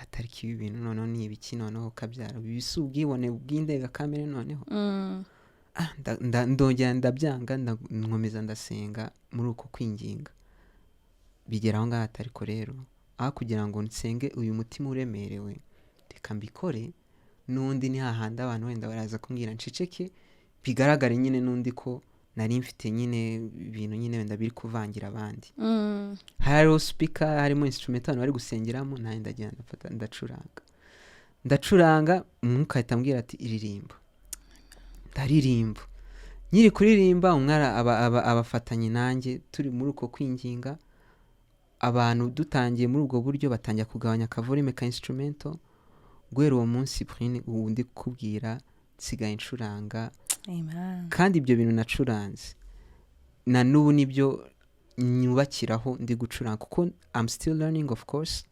Atari kibi ibintu noneho ni ibiki noneho kabyara bisu ubwibone bw'indega kamere noneho. Ndongera ndabyanga, nkomeza ndasenga muri uko kwinginga. Bigeraho ngaho atariko rero aho kugira ngo nsenge uyu mutima uremerewe, reka mbikore n'undi ni hahandi abantu wenda baraza kumbwira nceceke, bigaragare nyine n'undi ko nari mfite nyine ibintu nyine wenda biri kuvangira abandi. Hariho speaker, harimo instrumental bari gusengeramo, nayo ndagira ndafata ndacuranga. Umwuka ahita ambwira ati iririmba. Ndaririmba. Nyiri kuririmba umwara abafatanye nanjye turi muri uko kwinginga. Abantu dutangiye muri ubwo buryo batangiye kugabanya akavolume ka instrumental. Guhera uwo munsi Brine ubu ndi kubwira nsigaye ncuranga. Kandi ibyo bintu nacuranze na n'ubu nibyo nyubakiraho ndi gucuranga, kuko I'm still learning of course,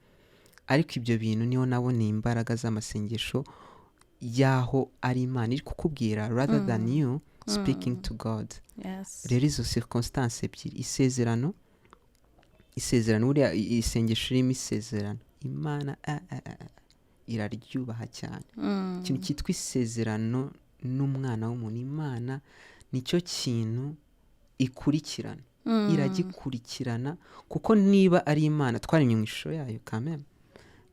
ariko ibyo bintu niho naboneye imbaraga z'amasengesho yaho ari imana iri kukubwira rather than you speaking to God. Rero izo circumstance ebyiri, isezerano buriya isengesho ririmo isezerano imana iraryubaha cyane. Ikintu cyitwa isezerano n'umwana w'umuntu, imana nicyo kintu ikurikirana, iragikurikirana kuko niba ari imana twaremye mu ishusho yayo kameme,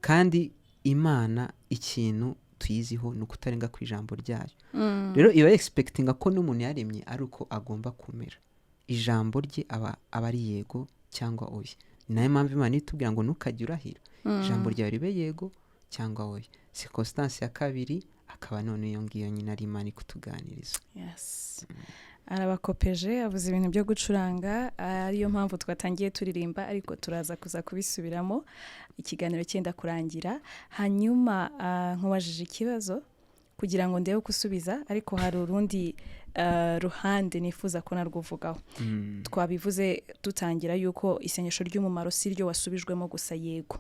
kandi imana ikintu tuyiziho ni ukutarenga ku ijambo ryayo. Rero iba expectinga ko n'umuntu yaremye ari uko agomba kumera, ijambo rye aba ari yego cyangwa oya. Ni nayo mpamvu imana itubwira ngo ntukajye urahira, ijambo ryawe ribe yego cyangwa oya. Circumstance ya kabiri akaba none iyo ngiyo nyine ari imana ikutuganiriza. Arabakopeje avuze ibintu byo gucuranga, ariyo mpamvu twatangiye turirimba, ariko turaza kuza kubisubiramo ikiganiro cyenda kurangira. Hanyuma nkubajije ikibazo kugira ngo ndebe gusubiza, ariko hari urundi ruhande nifuza ko narwuvugaho. Twabivuze dutangira yuko isengesho ry'umumaro si ryo wasubijwemo gusa yego,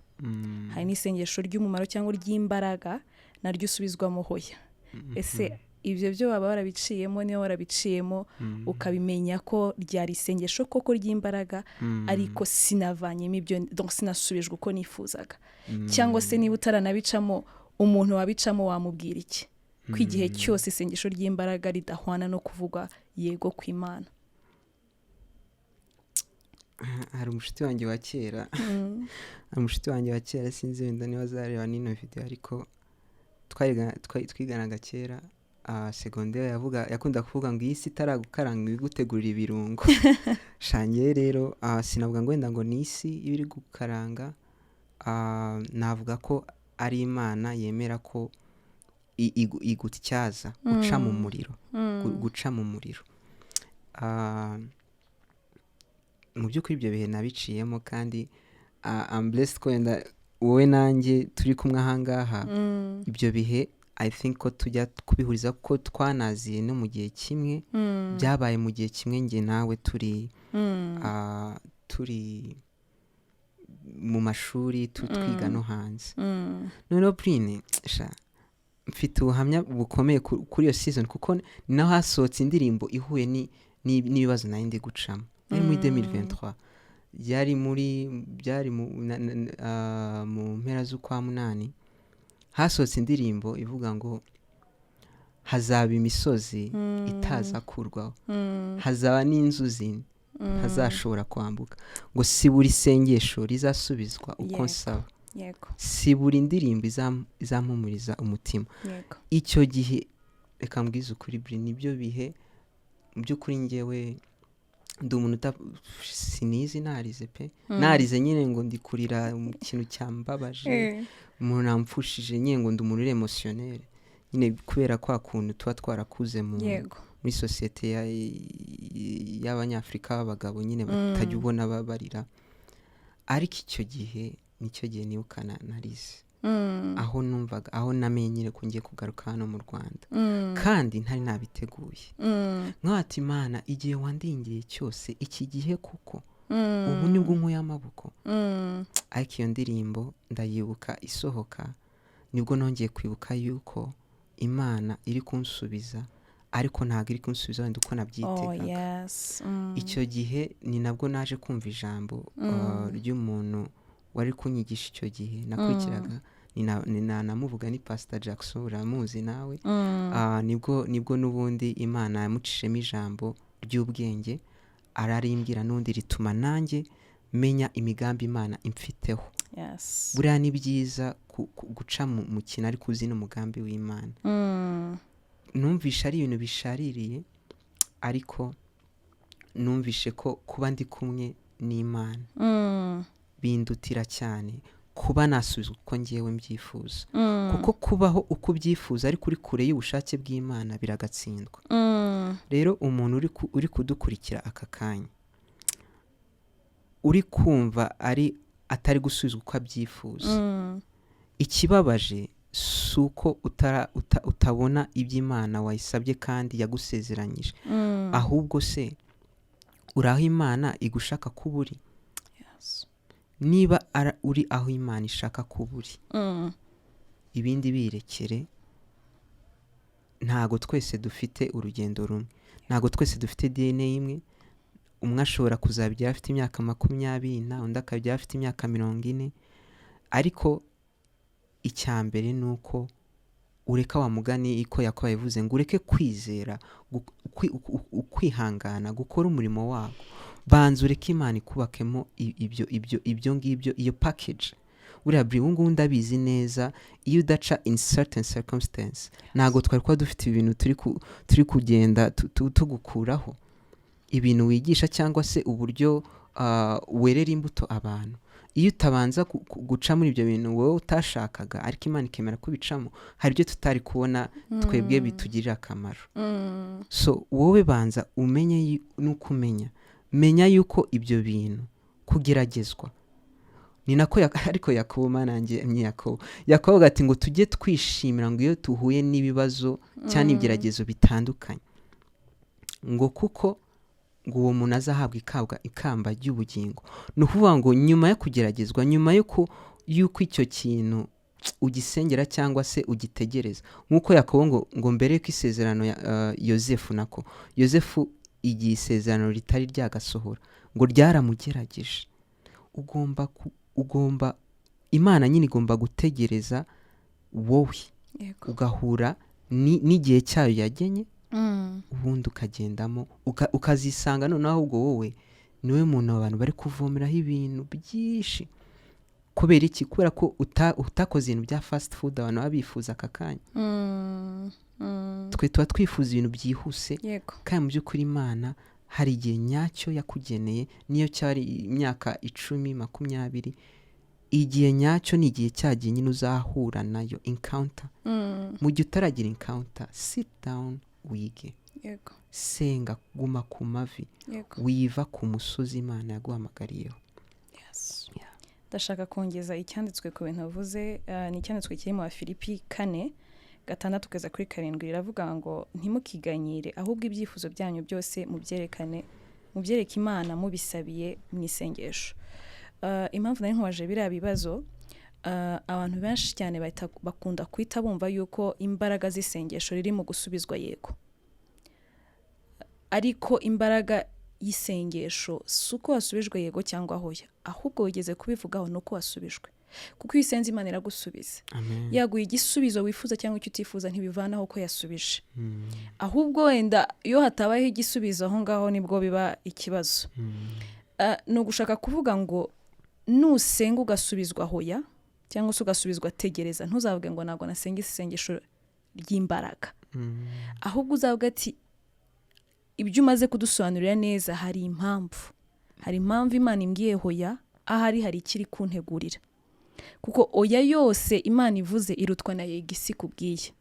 hari n'isengesho ry'umumaro cyangwa ry'imbaraga naryo usubizwamo hoya. Ese ibyo byo waba warabiciyemo, niyo warabiciyemo ukabimenya ko ryari isengesho koko ry'imbaraga, ariko sinavanyemo ibyo, donc sinasubijwe uko nifuzaga, cyangwa se niba utaranabicamo umuntu wabicamo wamubwira iki ko igihe cyose isengesho ry'imbaraga ridahwana no kuvuga yego ku Imana? Hari umushuti wanjye wa kera, sinzi wenda niba azareba n'ino video, ariko twiganaga kera segondere, yakunda kuvuga ngo iyi si itaragukaranga igutegurira ibirungo. Shangiye rero sinavuga ngo wenda ngo ni isi iri gukaranga, navuga ko ari Imana yemera ko igutyaza, guca mu muriro. Mu by'ukuri ibyo bihe nabiciyemo, kandi I'm blessed ko wenda wowe nanjye turi kumwe ahangaha. Ibyo bihe I think ko tujya kubihuriza ko twanaziye no mu gihe kimwe, byabaye mu gihe kimwe njye nawe turi mu mashuri twiga no hanze. Noneho Brine mfite ubuhamya bukomeye kuri iyo season, kuko ni naho hasohotse indirimbo ihuye n'ibibazo nari ndi gucamo. Yari muri 2023, byari mu mpera z'ukwa munani, hasohotse indirimbo ivuga ngo hazaba imisozi itazakurwaho, hazaba n'inzuzi ntazashobora kwambuka, ngo si buri sengesho rizasubizwa uko nsaba, si buri ndirimbo izampumuriza umutima. Icyo gihe reka mbwize ukuri Bri, nibyo bihe mu by'ukuri njyewe ndi umuntu sinizi narize pe, narize nyine ngo ndikurira mu kintu cyambabaje, umuntu nampfushije nyine ngo ndi umuntu emotionnel nyine, kubera kwa kuntu tuba twarakuze muri sosiyete y'abanyafrika b'abagabo nyine batajya ubona babarira. Ariko icyo gihe nicyo gihe nibuka narize, aho numvaga, aho namenye nyine ko ngiye kugaruka hano mu Rwanda, kandi ntari nabiteguye. Nk'ati Imana, igihe wandingiye cyose iki gihe kuko ubu nibwo nkuye amaboko. Ariko iyo ndirimbo ndayibuka isohoka, nibwo nongeye kwibuka yuko Imana iri kunsubiza, ariko ntabwo iri kunsubiza wenda uko nabyitekaga. Icyo gihe ni nabwo naje kumva ijambo ry'umuntu wari kunyigisha icyo gihe nakurikiraga, namuvuga ni Pastor Jackson, uramuzi nawe. Nibwo n'ubundi Imana yamucishemo ijambo ry'ubwenge, ararimbwira n'undi rituma nanjye menya imigambi Imana imfiteho. Buriya ni byiza guca mu kintu ariko uzi n'umugambi w'Imana. Numvishe ari ibintu bishaririye, ariko numvishe ko kuba ndi kumwe n'Imana bindutira cyane kuba nasubizwa uko ngewe mbyifuza, kuko kubaho uko ubyifuza ariko uri kure y'ubushake bw'Imana biragatsindwa. Rero umuntu uri kudukurikira aka kanya, uri kumva atari gusubizwa uko abyifuza, ikibabaje si uko utabona iby'Imana wayisabye kandi yagusezeranyije, ahubwo se uri aho Imana igushaka kuba uri? Niba uri aho Imana ishaka kuba uri, ibindi birekere, ntago twese dufite urugendo rumwe, ntago twese dufite DNA imwe. Umwe ashobora kuzabyara afite imyaka 20 undi akabyara afite imyaka 40, ariko icyambere ni uko ureka wa mugani iko Yakobo yavuze ngo ureke kwizera, kwihangana, gukora umurimo wawe, banza ureke Imana ikubakemo ibyo ngibyo, iyo package. Buriya buri wungu ndabizi neza, iyo udaca in certain circumstance ntago twari kuba dufite ibintu turi kugenda tugukuraho, ibintu wigisha cyangwa se uburyo werera imbuto abantu. Iyo utabanza guca muri ibyo bintu wowe utashakaga ariko Imana ikemera kubicamo, hari ibyo tutari kubona twebwe bitugirira akamaro. So wowe banza umenye nuko menya yuko ibyo bintu kugeragezwa ni nako ariko Yakobo manange Yakobo gati ngo tujye twishimira ngo iyo tuhuye n'ibibazo cyane ibigeragezo bitandukanye, ngo kuko ngo uwo muntu azahabwa ikamba ry'ubugingo. Ni ukuvuga ngo nyuma yo kugeragezwa, nyuma yuko icyo kintu ugisengera cyangwa se ugitegereza, nk'uko Yakobo ngo mbere y'uko isezerano Yosefu igihe isezerano ritari ryagasohora ngo ryaramugerageje, ugomba Imana nyine igomba gutegereza wowe ugahura n'igihe cyayo yagenye, ubundi ukagendamo ukazisanga noneho ahubwo wowe niwe muntu abantu bari kuvomeraho ibintu byinshi. Kubera iki? Kubera ko utakoze ibintu bya fast food abantu babifuza aka kanya. Twe tuba twifuza ibintu byihuse, kandi mu by'ukuri Imana hari igihe nyacyo yakugeneye, niyo cyari imyaka 10-20, igihe nyacyo ni igihe cyagiye nyine uzahura nayo encounter. Mu gihe utaragira encounter, sit down wige, senga, guma ku mavi, wiva ku musozi Imana yaguhamagariyeho. Ndashaka kongeza icyanditswe ku bintu bavuze, ni icyanditswe kiri mu Filipi 4:6-7 riravuga ngo ntimukiganyire, ahubwo ibyifuzo byanyu byose mubyereke Imana mubisabiye mu isengesho. Impamvu nari nkwaje biriya bibazo, abantu benshi cyane bakunda kwita bumva yuko imbaraga z'isengesho riri mu gusubizwa yego, ariko imbaraga y'isengesho si uko wasubijwe yego cyangwa hoya, ahubwo wigeze kubivugaho nuko wasubijwe. Kuko iyo isenze Imana iragusubiza. Yaguye igisubizo wifuza cyangwa icyo utifuza ntibivanaho ko yasubije. Ahubwo wenda iyo hatabayeho igisubizo aho ngaho nibwo biba ikibazo. No gushaka kuvuga ngo nusenga ugasubizwa hoya cyangwa se ugasubizwa tegereza, ntuzavuge ngo ntabwo nasenga isengesho ry'imbaraga. Ahubwo uzavuga ati ibyo umaze kudusobanurira neza, hari impamvu Imana imbwiye hoya, ahari hari ikiri kuntegurira. Kuko oya yose Imana ivuze irutwa na yego isi kubwiye.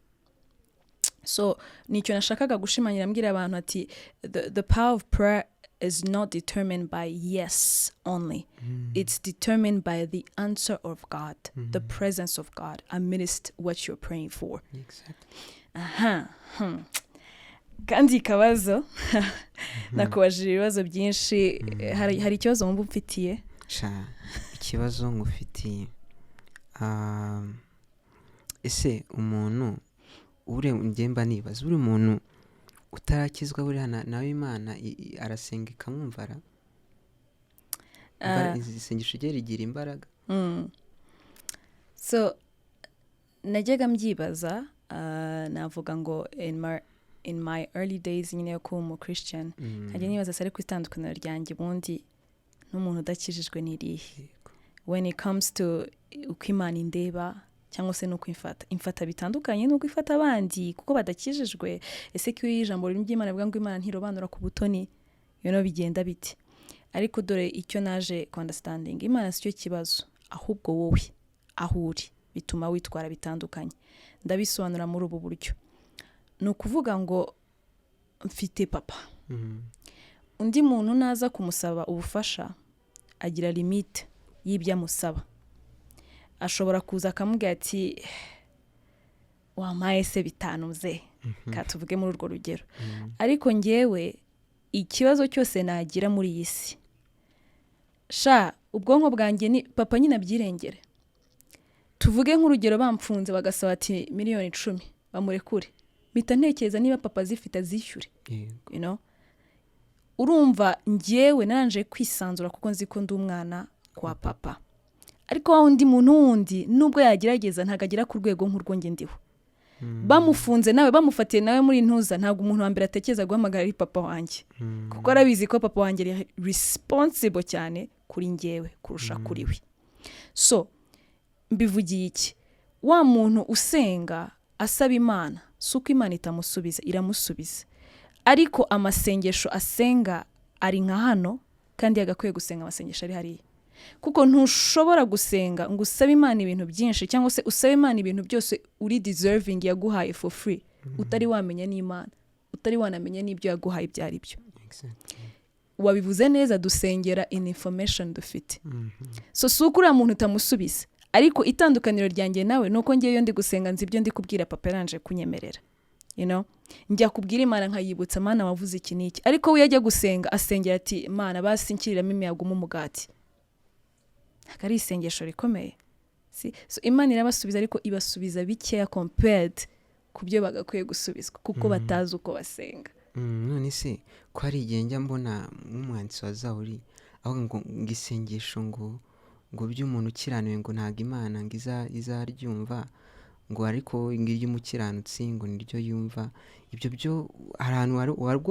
So nicyo nashakaga gushimangira mbwira abantu ati the power of prayer is not determined by yes only. It's determined by the answer of God, the presence of God amidst what you're praying for. Exactly. Kandi kabazo nakubajije ibibazo byinshi, hari ikibazo wumva mfitiye? Ikibazo ngufitiye, ese umuntu ngemba nibaza, buri muntu utarakizwa buriya nawe Imana arasenga ikamwumvara? Isengesho rye rigira imbaraga? So najyaga mbyibaza, navuga ngo in my early days nyine yo kuba umu Christian, najya nibaza sare ku itandukaniro ryanjye ubundi n'umuntu udakijijwe n'irihe. When it comes to uko Imana indeba cyangwa se nuko imfata bitandukanye nuko ifata abandi kuko badakijijwe. Ese ko ijambo ry'Imana bivuga ngo Imana ntirobanura ku butoni, bigenda biti? Ariko dore icyo naje ku understanding, Imana si cyo kibazo, ahubwo wowe aho uri bituma witwara bitandukanye. Ndabisobanura muri ubu buryo. Ni ukuvuga ngo mfite papa, undi muntu naza kumusaba ubufasha agira limite y'ibyo amusaba. Ashobora kuza akamubwira ati wampaye se 5 ze, katuvuge muri urwo rugero. Ariko ngewe ikibazo cyose nagira muri iyi si, ubwonko bwanjye ni papa nyine abyirengere. Tuvuge nk'urugero bampfunze bagasaba ati 10,000,000 bamurekure, mpita ntekereza niba papa zifite azishyure Yego. you know urumva njyewe naranje kwisanzura kuko nzi ko ndi umwana kwa papa ariko wa undi muntu wundi nubwo yagerageza ntagagera ku rwego nk'urwo nge ndiho bamufunze nawe bamufatiye nawe muri ntuza ntabwo umuntu wa mbere atekereza guhamagara ari papa wanjye kuko arabizi ko papa wanjye ari responsible cyane kuri njyewe kurusha kuri we. So mbivugiye iki wa muntu usenga asaba Imana suko Imana itamusubiza iramusubiza ariko amasengesho asenga ari nka hano kandi yagakwiye gusenga amasengesho ari hariya kuko ntushobora gusenga ngo usabe Imana ibintu byinshi cyangwa se usabe Imana ibintu byose uri deserving yaguhaye for free utari wamenya n'Imana utari wanamenya n'ibyo yaguhaye byari byo. Wabivuze neza dusengera in information dufite so suko uriya muntu utamusubiza ariko itandukaniro ryanjye nawe nuko ngiye ndi gusenga nzi ibyo ndi kubwira papa yaranje kunyemerera you know njya kubwira Imana nkayibutsa Mana wavuze iki niki ariko we yajya gusenga asengera ati Mana basinkiriramo imiyaga umugati akari isengesho rikomeye so Imana irabasubiza ariko ibasubiza bikeya compared kubyo bagakwiye gusubizwa kuko batazi uko basenga. None se ko hari igihe njya mbona nk'umwanditsi wa Zaburi aho ngo isengesho ngo by'umuntu ukiranuye ngo ntabwo Imana ngo izaryumva ngo ariko ngiryo umukiranutsi ngo niryo yumva ibyo byo ahantu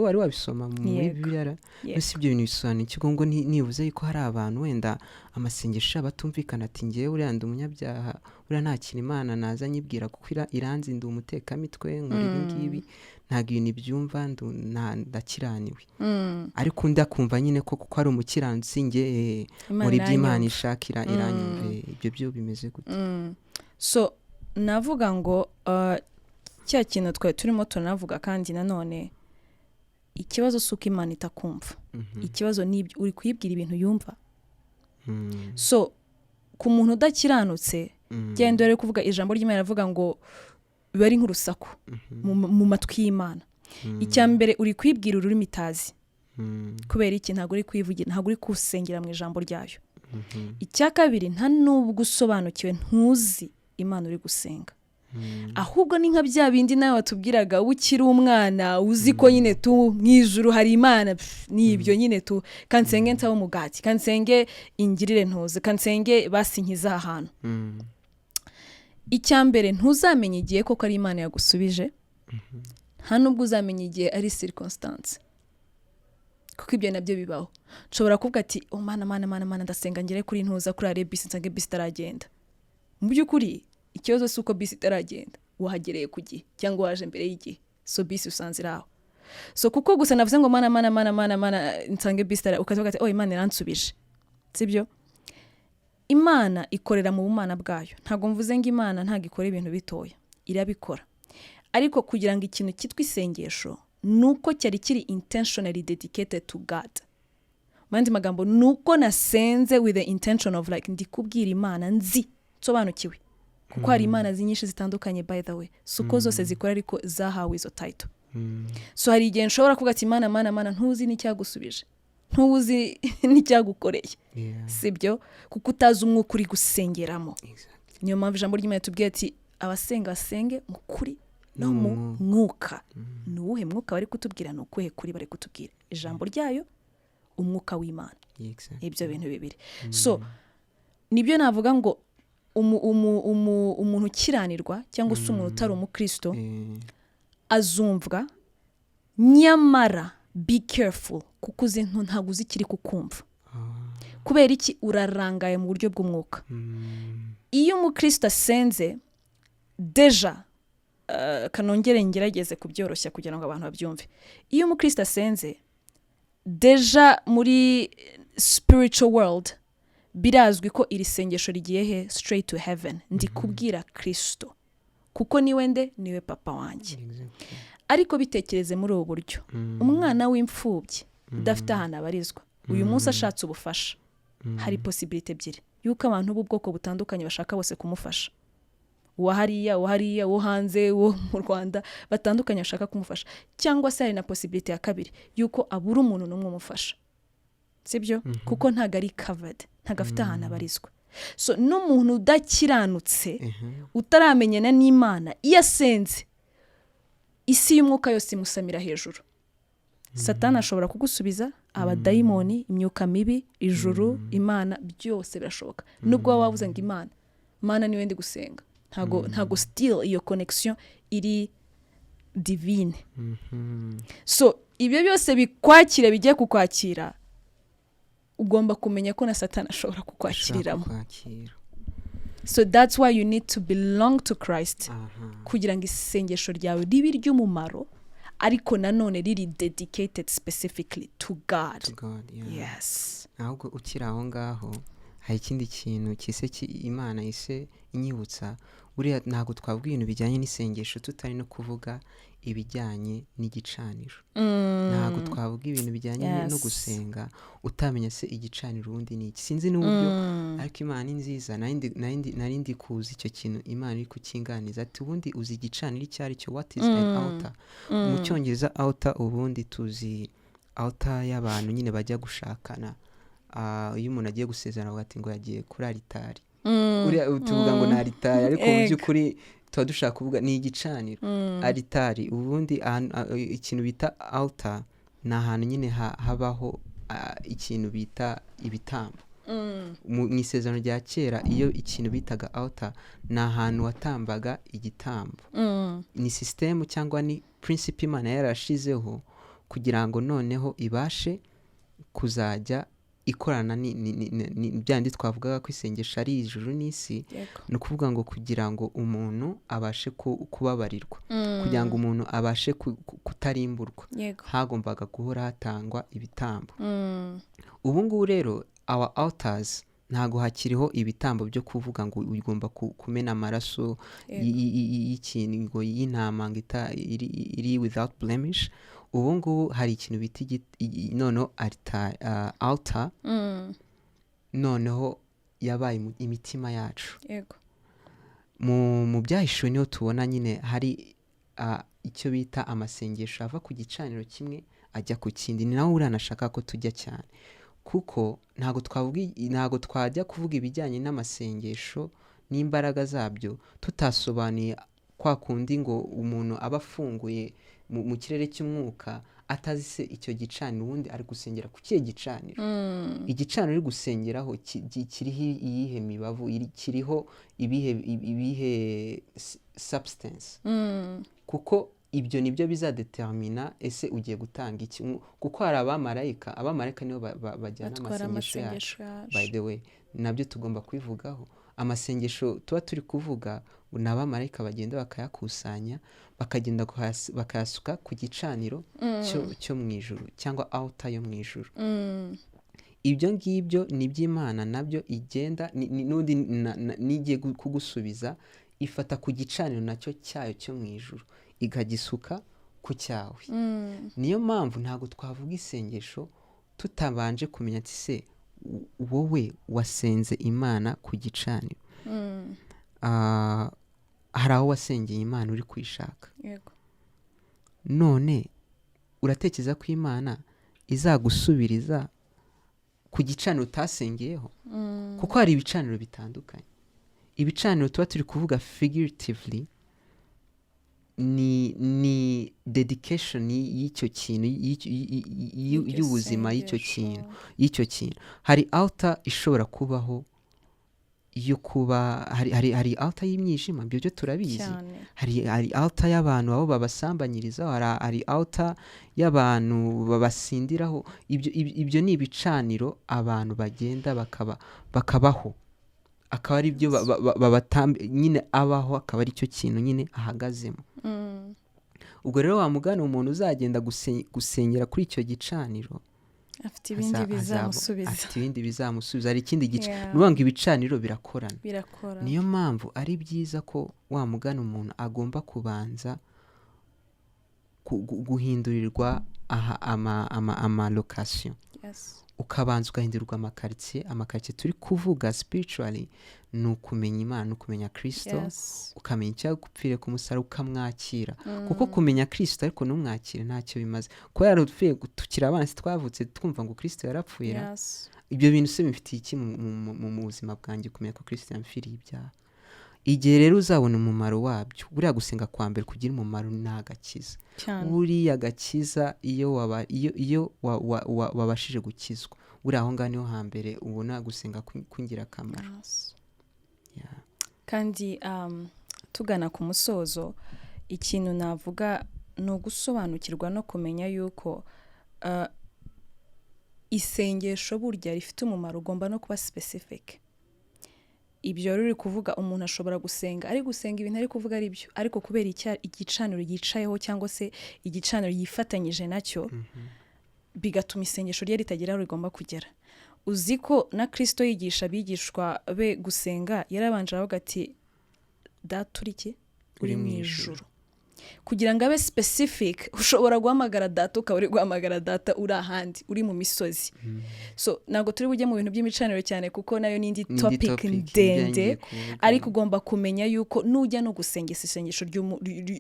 wari wabisoma muri Bibiliya bose ibyo bintu bisobanuye iki ngo nibuze yuko hari abantu wenda amasengesho batumvikana ati ngiye uriya ndi umunyabyaha uriya nta kintu Imana naza nyibwira kuko iranzi ndi umutekamitwe nkora ibi ngibi ntabwo ibintu byumva ndakiraniwe ariko ndakumva nyine ko kuko ari umukiranutsi nge muri by'Imana ishakira iranyumve ibyo byo bimeze gute? So navuga ngo cya kintu twe turimo tunavuga kandi nanone ikibazo suko Imana itakumva ikibazo ni uri kuyibwira ibintu yumva so ku muntu udakiranutse genda uri kuvuga ijambo ry'Imana ravuga ngo bari nk'urusaku mu matwi y'Imana icya mbere uri kwibwira ururimi itazi kubera iki ntabwo uri kwivugira ntabwo uri kusengera mu ijambo ryayo icya kabiri nta nubwo usobanukiwe ntuzi Imana uri gusenga ahubwo ni nka bya bindi nawe watubwiraga ukiri umwana uzi ko nyine tu mwijuru hari Imana nibyo nyine tu kansenge ntawo mugati kansenge ingirire ntuze kansenge basinkiza ahantu icyambere ntuzamenye igihe koko ari Imana yagusubije nta nubwo uzamenye igihe ari circumstance kuko ibyo nabyo bibaho nshobora kuvuga ati oh mana ndasenga ngere kuri ntuza kuri arebisi nsange bisi taragenda mu by'ukuri ikibazo si uko bisi itaragenda wahagereye ku gihe cyangwa waje mbere y'igihe so bisi usanze iraho so kuko gusa navuze ngo mana nsange bisi ukavuga ati oh Imana iransubije sibyo Imana ikorera mu bumana bwayo ntago mvuze ngo Imana ntago ikora ibintu bitoya irabikora ariko kugira ngo ikintu kitwa isengesho nuko cyari kiri intentionally dedicated to God mandi magambo nuko nasenze with the intention of like ndikubwira Imana nzi sobanukiwe kuko hari Imana zinyinshi zitandukanye by the way suko zose zikora ariko zahawe izo title so hari igihe nshobora kuvuga ati Mana ntuzi n'icyagusubije ntuzi n'icyagukoreye sibyo kuko utazi umwuka uri gusengeramo niyo mpamvu ijambo ry'Imana tubwiye ati abasenga basenge mu kuri no mu mwuka nuwuhe mwuka bari kutubwira nukuhe kuri bari kutubwira ijambo ryayo umwuka w'Imana ibyo bintu bibiri so nibyo navuga ngo umuntu ukiranirwa cyangwa se umuntu utari umukristo azumvwa nyamara be careful kuko uzi ntabwo uzi kiri kukumva kubera iki urarangaye mu buryo bw'umwuka iyo umukristo asenze deja kanongere ngerageze kubyoroshya kugira ngo abantu babyumve iyo umukristo asenze deja muri spiritual world birazwi ko iri sengesho rigiye he straight to heaven ndi kubwira Kristo kuko niwe papa wanjye ariko bitekereze muri ubu buryo umwana w'imfubyi udafite ahantu abarizwa uyu munsi ashatse ubufasha hari possibility ebyiri yuko abantu b'ubwoko butandukanye bashaka bose kumufasha uwo hariya uwo hanze uwo mu Rwanda batandukanye bashaka kumufasha cyangwa se hari na possibility ya kabiri yuko abura umuntu n'umwe umufasha sibyo kuko ntago ari covered ntago afite ahantu abarizwa so n'umuntu udakiranutse utaramenyana n'Imana iyo asenze isi y'umwuka yose imusamira hejuru. Satani ashobora kugusubiza, abadayimoni, imyuka mibi, ijuru, imana, byose birashoboka. Nubwo waba wavuze ngo imana niwe ndi gusenga, ntago still iyo connection iri divine. So ibyo byose bikwakira, bigiye kukwakira, ugomba kumenya ko na Satani ashobora kukwakiriramo. So that's why you need to belong to Christ, kugira ngo isengesho ryawe ribe ry'umumaro, ariko nanone riri dedicated specifically to God. Yes. Ahubwo ukiri aho ngaho hari ikindi kintu kise Imana ise inyibutsa, buriya ntabwo twavuga ibintu bijyanye n'isengesho tutari no kuvuga ibijyanye n'igicaniro. Ntabwo twavuga ibintu bijyanye no gusenga utamenya se igicaniro ubundi ni iki. Sinzi n'uburyo, ariko Imana ni nziza. Narindi kuzi icyo kintu Imana iri kukinganiza ati ubundi uzi igicaniro icyo ari cyo, what is an altar. Mu Cyongereza altar ubundi tuzi altar y'abantu nyine bajya gushakana. Iyo umuntu agiye gusezerana avuga ati ngo yagiye kuri alitari. Tuvuga ngo ni alitari, ariko mu by'ukuri tuba dushaka kuvuga ni igicaniro. Alitari ubundi ikintu bita altar ni ahantu nyine habaho ikintu bita ibitambo. Mu isezerano rya kera iyo ikintu bitaga altar ni ahantu watambaga igitambo. Ni system cyangwa ni principle Imana yarashizeho kugira ngo noneho ibashe kuzajya ikorana byandi twavugaga ko isengesho ari ijuru n'isi. Ni ukuvuga ngo kugira ngo umuntu abashe kubabarirwa, kugira ngo umuntu abashe kutarimburwa, hagombaga guhora hatangwa ibitambo. Ubu ngubu rero our altars ntago hakiriho ibitambo byo kuvuga ngo ugomba kumena amaraso y'ikintu ngo y'intama ngo iri without blemish. Ubu ngubu hari ikintu bita noneho altar, noneho yabaye imitima yacu. Mu byahishuwe niho tubona nyine hari icyo bita amasengesho ava ku gicaniro kimwe ajya ku kindi. Ni naho uranashaka ko tujya cyane, kuko ntago twajya kuvuga ibijyanye n'amasengesho n'imbaraga zabyo tutasobanuye kwa kundi ngo umuntu aba afunguye mu kirere cy'umwuka atazi se icyo gicaniro ubundi ari gusengera ku kihe gicaniro. Igicaniro uri gusengeraho kiriho iyihe mibavu, kiriho ibihe substance, kuko ibyo nibyo bizadetermina ese ugiye gutanga iki. Kuko hari abamarayika nibo bajyana amasengesho yacu. By the way, nabyo tugomba kwivugaho. Amasengesho tuba turi kuvuga ni abamarayika bagenda bakayakusanya bakagenda bakayasuka ku gicaniro cyo mu ijuru cyangwa altar yo mu ijuru. Ibyo ngibyo ni by'Imana nabyo igenda n'undi nigiye kugusubiza ifata ku gicaniro nacyo cyayo cyo mu ijuru ikagisuka ku cyawe. Niyo mpamvu ntabwo twavuga isengesho tutabanje kumenya ati se wowe wasenze Imana ku gicaniro. Hari aho wasengeye Imana uri kwishaka. None uratekereza ko Imana izagusubiriza ku gicaniro utasengeyeho? Kuko hari ibicaniro bitandukanye. Ibicaniro tuba turi kuvuga figuratively ni dedication y'icyo kintu, y'ubuzima y'icyo kintu. Hari altar ishobora kubaho yo kuba hari altar y'imyijima, byo turabizi. Hari altar y'abantu abo babasambanyiriza, hari altar y'abantu babasindiraho. Ibyo ni ibicaniro abantu bagenda bakabaho, akaba ari byo babatambe nyine abaho, akaba ari cyo kintu nyine ahagazemo. Ubwo rero wamugana umuntu uzagenda gusengera kuri icyo gicaniro afite ibindi bizamusubiza. Hari ikindi gice n'ubanga ibicaniro birakorana. Niyo mpamvu ari byiza ko wamugana umuntu agomba kubanza guhindurirwa ama location. Ukabanza ugahindurirwa amakaritsiye turi kuvuga spiritually. Ni ukumenya Imana, ni ukumenya Kristo, ukamenya icyo gupfire ku musaraba ukamwakira. Kuko kumenya Kristo ariko numwakire ntacyo bimaze. Ko yarapfuye tukiri abana twavutse twumva ngo Kristo yarapfuye. Ibyo bintu se bifitiye iki mu buzima bwanjye kumenya ko Kristo yamfiriye ibyaha? igihe rero uzabona umumaro wabyo, buriya gusenga kwa mbere kugira umumaro ni agakiza. Buriya agakiza iyo wabashije gukizwa, buriya aho ngaho niho hambere ubona gusenga kungira akamaro. Kandi tugana ku musozo, ikintu navuga ni ugusobanukirwa no kumenya yuko isengesho burya rifite umumaro, ugomba no kuba specific. Ibyo ruri kuvuga umuntu ashobora gusenga ari gusenga ibintu ari kuvuga ari byo, ariko kubera igicaniro yicayeho cyangwa se igicaniro yifatanyije nacyo, bigatuma isengesho rye ritagira aho rigomba kugera. Uzi ko na Kristo yigisha abigishwa be gusenga, yarabanje aravuga ati data uri iki? Uri mu ijuru. Kugira ngo abe specific, ushobora guhamagara data ukaba uri guhamagara data uri ahandi, uri mu misozi. So ntabwo turi bujye mu bintu by'imicaniro cyane kuko nayo n'indi topic ndende, ariko ugomba kumenya yuko nujya no gusenga isengesho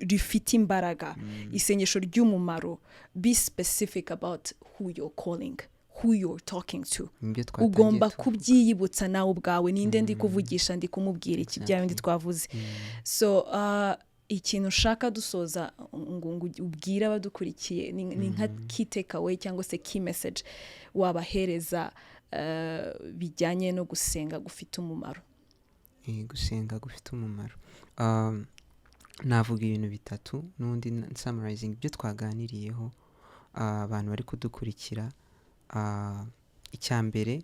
rifite imbaraga, isengesho ry'umumaro, be specific about who you're calling, who you're talking to. Ugomba kubyiyibutsa nawe ubwawe, ninde ndi kuvugisha, ndi kumubwira iki, bya bindi twavuze. So ikintu ushaka dusoza ngo ubwira abadukurikiye ni nka key takeaway cyangwa se key message wabahereza bijyanye no gusenga gufite umumaro? Gusenga gufite umumaro, navuga ibintu bitatu n'undi summarizing ibyo twaganiriyeho abantu bari kudukurikira. Icya mbere,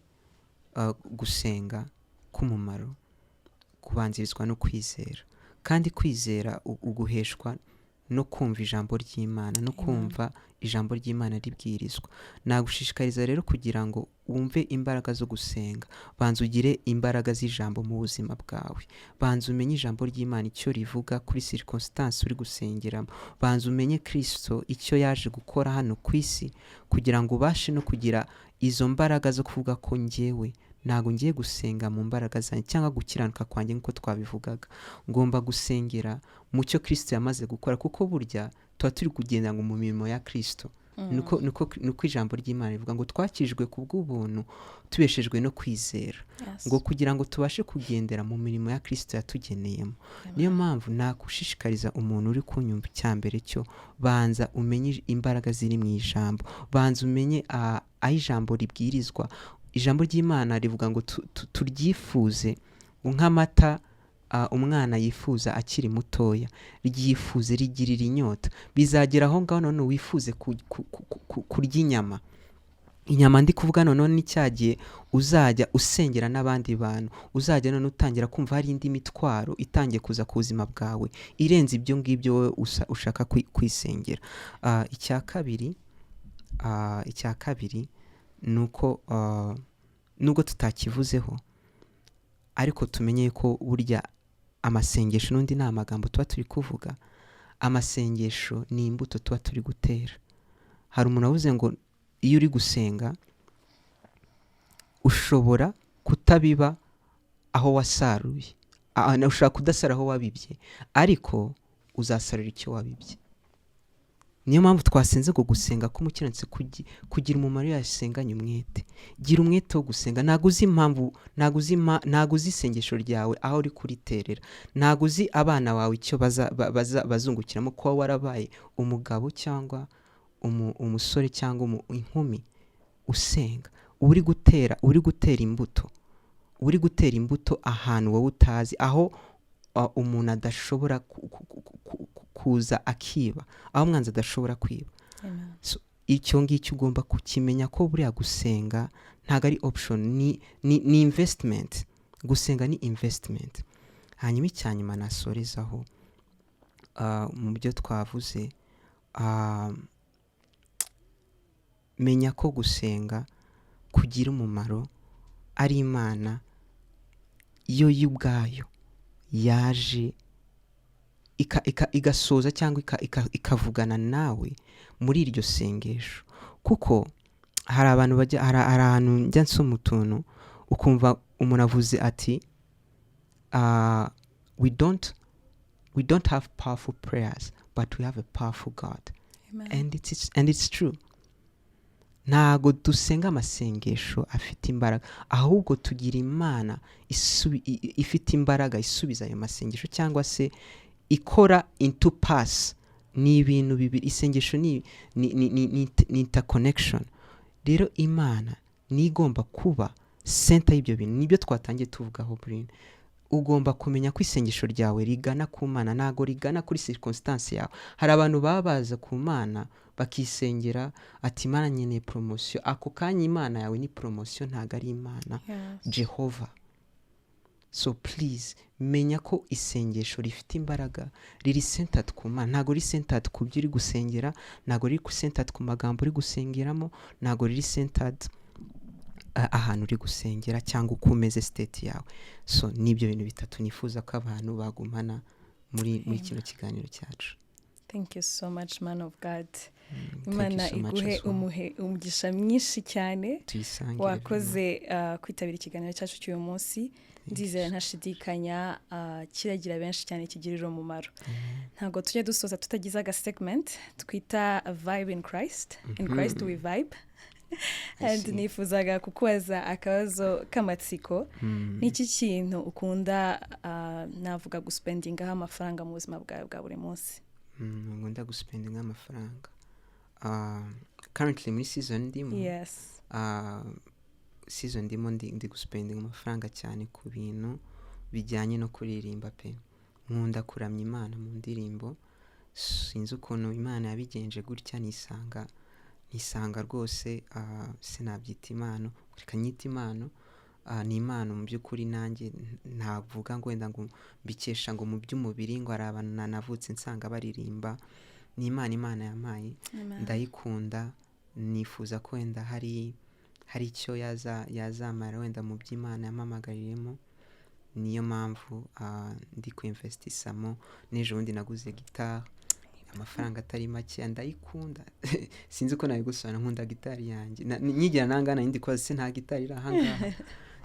gusenga k'umumaro kubanzirizwa no kwizera, kandi kwizera uguheshwa no kumva ijambo ry'Imana, no kumva ijambo ry'Imana ribwirizwa. Nagushishikariza rero kugira ngo wumve imbaraga zo gusenga, banza ugire imbaraga z'ijambo mu buzima bwawe, banza umenye ijambo ry'Imana icyo rivuga kuri circumstance uri gusengeramo, banza umenye Kristo icyo yaje gukora hano ku isi, kugira ngo ubashe no kugira izo mbaraga zo kuvuga ko njyewe ntabwo ngiye gusenga mu mbaraga zanjye cyangwa gukiranuka kwanjye nk'uko twabivugaga, ngomba gusengera mu cyo Kristo yamaze gukora, kuko burya tuba turi kugenda ngo mu mirimo ya Kristo. Nuko ijambo ry'Imana rivuga ngo twakijwe ku bw'ubuntu tubeshejwe no kwizera, ngo kugira ngo tubashe kugendera mu mirimo ya Kristo yatugeneyemo. Niyo mpamvu nakushishikariza umuntu uri kunyumva, icya mbere cyo banza umenye imbaraga ziri mu ijambo, banza umenye aho ijambo ribwirizwa. Ijambo ry'Imana rivuga ngo turyifuze nk'amata umwana yifuza akiri mutoya, ryifuze rigirira inyota. Bizagera aho ngaho none wifuze kurya inyama. Inyama ndi kuvuga none ni cyagiye uzajya usengera n'abandi bantu, uzajya none utangira kumva hari indi mitwaro itangiye kuza ku buzima bwawe irenze ibyo ngibyo wowe ushaka kwisengera. Icya kabiri nuko nubwo tutakivuzeho, ariko tumenye ko burya amasengesho n'undi ni amagambo tuba turi kuvuga, amasengesho ni imbuto tuba turi gutera. Hari umuntu wavuze ngo iyo uri gusenga ushobora kutabiba aho wasaruye, ushobora kudasara aho wabibye, ariko uzasarura icyo wabibye. Niyo mpamvu twasenze ngo gusenga k'umukiranutsi kugira umumaro yasenganye umwete. Gira umwete wo gusenga. Ntago uzi impamvu, ntago uzi isengesho ryawe aho uri kuriterera, ntago uzi abana bawe icyo bazungukiramo, kuba warabaye umugabo cyangwa umusore cyangwa inkumi usenga, uri gutera imbuto ahantu wowe utazi, aho umuntu adashobora kuza akiba, aho umwanzi adashobora kwiba. So icyo ngicyo ugomba kukimenya ko buriya gusenga ntago ari option, ni investment. Gusenga ni investment. Hanyuma icyanyuma nasorezaho mu byo twavuze, menya ko gusenga kugira umumaro ari Imana yo ubwayo yaje igasoza cyangwa ikavugana nawe muri iryo sengesho. Kuko hari abantu hari ahantu njya nsoma utuntu ukumva umuntu avuze ati we don't have powerful prayers but we have a powerful God. And it's true. ntago dusenga amasengesho afite imbaraga, ahubwo tugira Imana ifite imbaraga isubiza ayo masengesho cyangwa se ikora into pass. Ni ibintu bibiri, isengesho ni interconnection. Rero Imana ni igomba kuba center y'ibyo bintu. Nibyo twatangiye tuvugaho Brine. Ugomba kumenya ko isengesho ryawe rigana ku Mana, ntago rigana kuri circumstance yawe. Hari abantu baba baza ku Mana bakisengera ati Imana nkeneye promotion, ako kanya Imana yawe ni promotion, ntago ari Imana Jehova. So please menya ko isengesho rifite imbaraga, riri centered ku Mana, ntago riri centered ku byo uri gusengera, ntago riri centered ku magambo uri gusengeramo, ntago riri centered ahantu uri gusengera cyangwa uko umeze state yawe. So nibyo bintu bitatu nifuza ko abantu bagumana muri kino kiganiro cyacu. Thank you so much, man of God. Imana iguhe umugisha mwinshi cyane wakoze kwitabira ikiganiro cyacu cy'uyu munsi. Ndizera ntashidikanya kiragira benshi cyane kigirira umumaro. Ntago tujye dusoza tutagize aga segment twita Vibe in Christ. In Christ we vibe. And nifuzaga kukubaza akabazo k'amatsiko. Niki kintu ukunda navuga guspendingaho amafaranga mu buzima bwawe bwa buri munsi? Ngunda guspendinga amafaranga. Currently muri season ndimo. Yes. Season ndimo ndi guspendinga amafaranga cyane ku bintu bijyanye no kuririmba pe. Nkunda kuramya Imana mu ndirimbo. Sinzi ukuntu Imana yabigenje gutya nisanga rwose sinabyita impano, reka nyita impano. Ni impano mu by'ukuri nanjye ntavuga ngo wenda ngo mbikesha ngo mu by'umubiri ngo ari abantu navutse nsanga baririmba. Ni Imana yampaye, ndayikunda. Nifuza ko wenda hari icyo yazamara wenda mu by'Imana yampamagariremo. Niyo mpamvu ndi kuinvestisamo. N'ejo bundi naguze gitari, amafaranga atari make, ndayikunda. Sinzi uko nabigusobanura, nkunda gitari yanjye. Nyigira nangana ndi kwaza se nta gitari iri aha ngaha.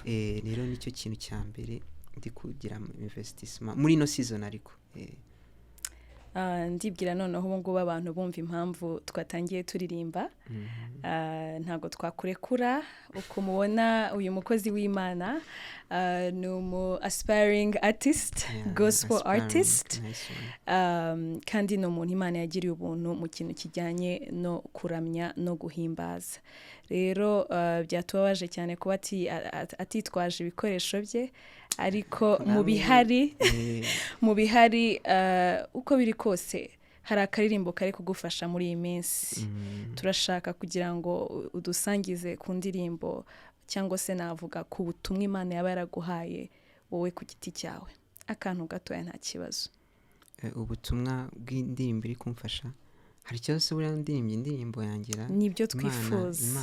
Rero nicyo kintu cya mbere ndi kugira investissement muri no season ariko. Ndibwira noneho ubu ngubu abantu bumva impamvu twatangiye turirimba. Ntago twakurekura uko mubona uyu mukozi w'Imana ni umu aspiring artist, gospel artist. Kandi no umuntu Imana yagiriye ubuntu mu kintu kijyanye no kuramya no guhimbaza. Rero byatubabaje cyane kuba atitwaje ibikoresho bye, ariko mu bihari uko biri kose hari akaririmbo kari kugufasha muri iyi minsi. Turashaka kugira ngo udusangize ku ndirimbo cyangwa se navuga ku butumwa Imana yaba yaraguhaye wowe ku giti cyawe. Akantu gatoya nta kibazo. Ubutumwa bw'indirimbo iri kumfasha, hari icyo se buriya indirimbo yangira nibyo twifuza.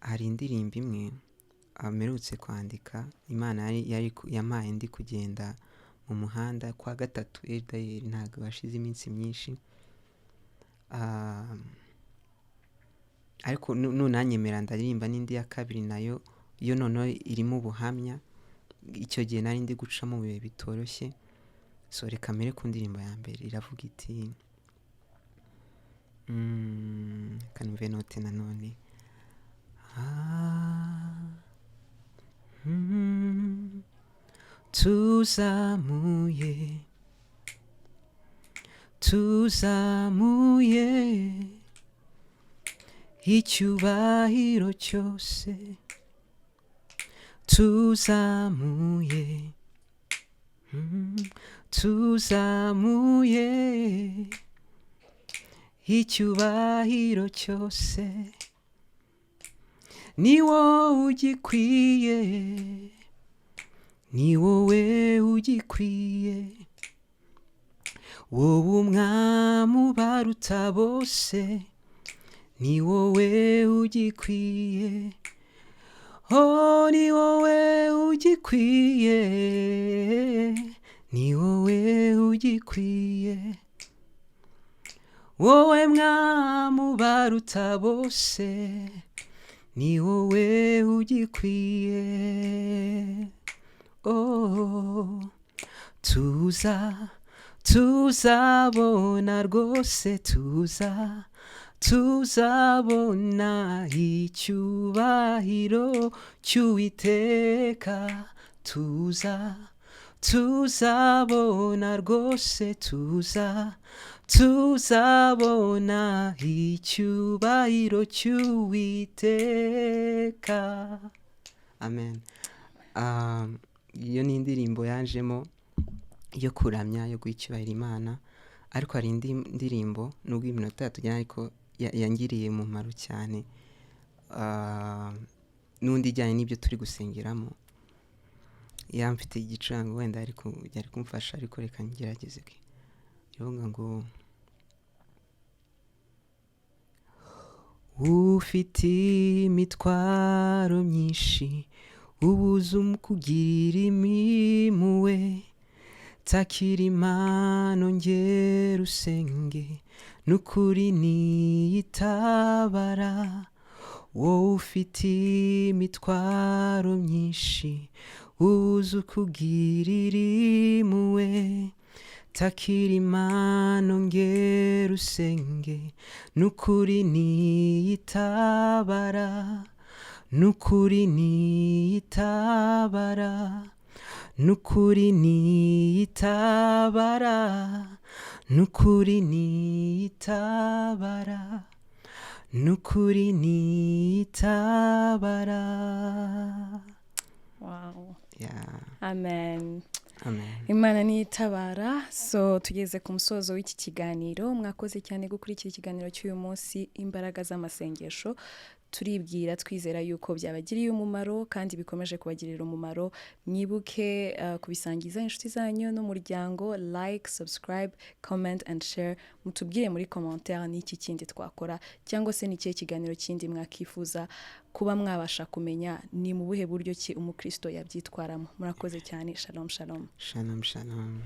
Hari indirimbo imwe amerutse kwandika, Imana yampaye ndi kugenda mu muhanda kwa gatatu ntabwo hashize iminsi myinshi. Ariko nunanyemera ndaririmba n'indi ya kabiri nayo noneho irimo ubuhamya. Icyo gihe nari ndi guca mu bihe bitoroshye. So reka mere ku ndirimbo ya mbere, iravuga iti kanumve note nanone. Tuzamuye icyubahiro cyose, tuzamuye icyubahiro cyose. Ni wowe ugikwiye, ni wowe ugikwiye, wowe umwami ubaruta bose, ni wowe ugikwiye. Oh, ni wowe ugikwiye, ni wowe ugikwiye, wowe mwami ubaruta bose, ni wowe ugikwiye. Oh, tuzabona rwose tuzabona icyubahiro cy'Uwiteka tuzabona rwose tuzabona icyubahiro cy'Uwiteka. Amen. Iyo ni indirimbo yanjemo yo kuramya, yo guha icyubahiro Imana, ariko hari indi ndirimbo nubwo iminota yatujyana ariko yangiriye umumaro cyane, n'undi ijyanye n'ibyo turi gusengeramo. Yamfite igicango wenda ariko yari kumfasha, ariko reka ngerageze. Ivuga ngo ufite imitwaro myinshi ubuze umukugirira impuhwe, takira Imana ongera usenge, n'ukuri niyitabara. Wowe ufite imitwaro myinshi ubuze ukugirira impuhwe, takira Imana ongera usenge, n'ukuri niyitabara, n'ukuri niyitabara, n'ukuri niyitabara, n'ukuri niyitabara, n'ukuri niyitabara. Wow. Yeah. Amen. Amen. Imana niyitabara. So tugeze ku musozo w'iki kiganiro. Mwakoze cyane gukurikira ikiganiro cy'uyu munsi, imbaraga z'amasengesho. Turibwira twizera yuko byabagiriye umumaro kandi bikomeje kubagirira umumaro. Mwibuke kubisangiza inshuti zanyu n'umuryango, like, subscribe, comment and share. Mutubwire muri commentaire n'iki kindi twakora, cyangwa se n'ikihe kiganiro kindi mwakifuza kuba mwabasha kumenya ni mu buhe buryo ki umukristo yabyitwaramo. Murakoze cyane. Shalom shalom. Shalom shalom.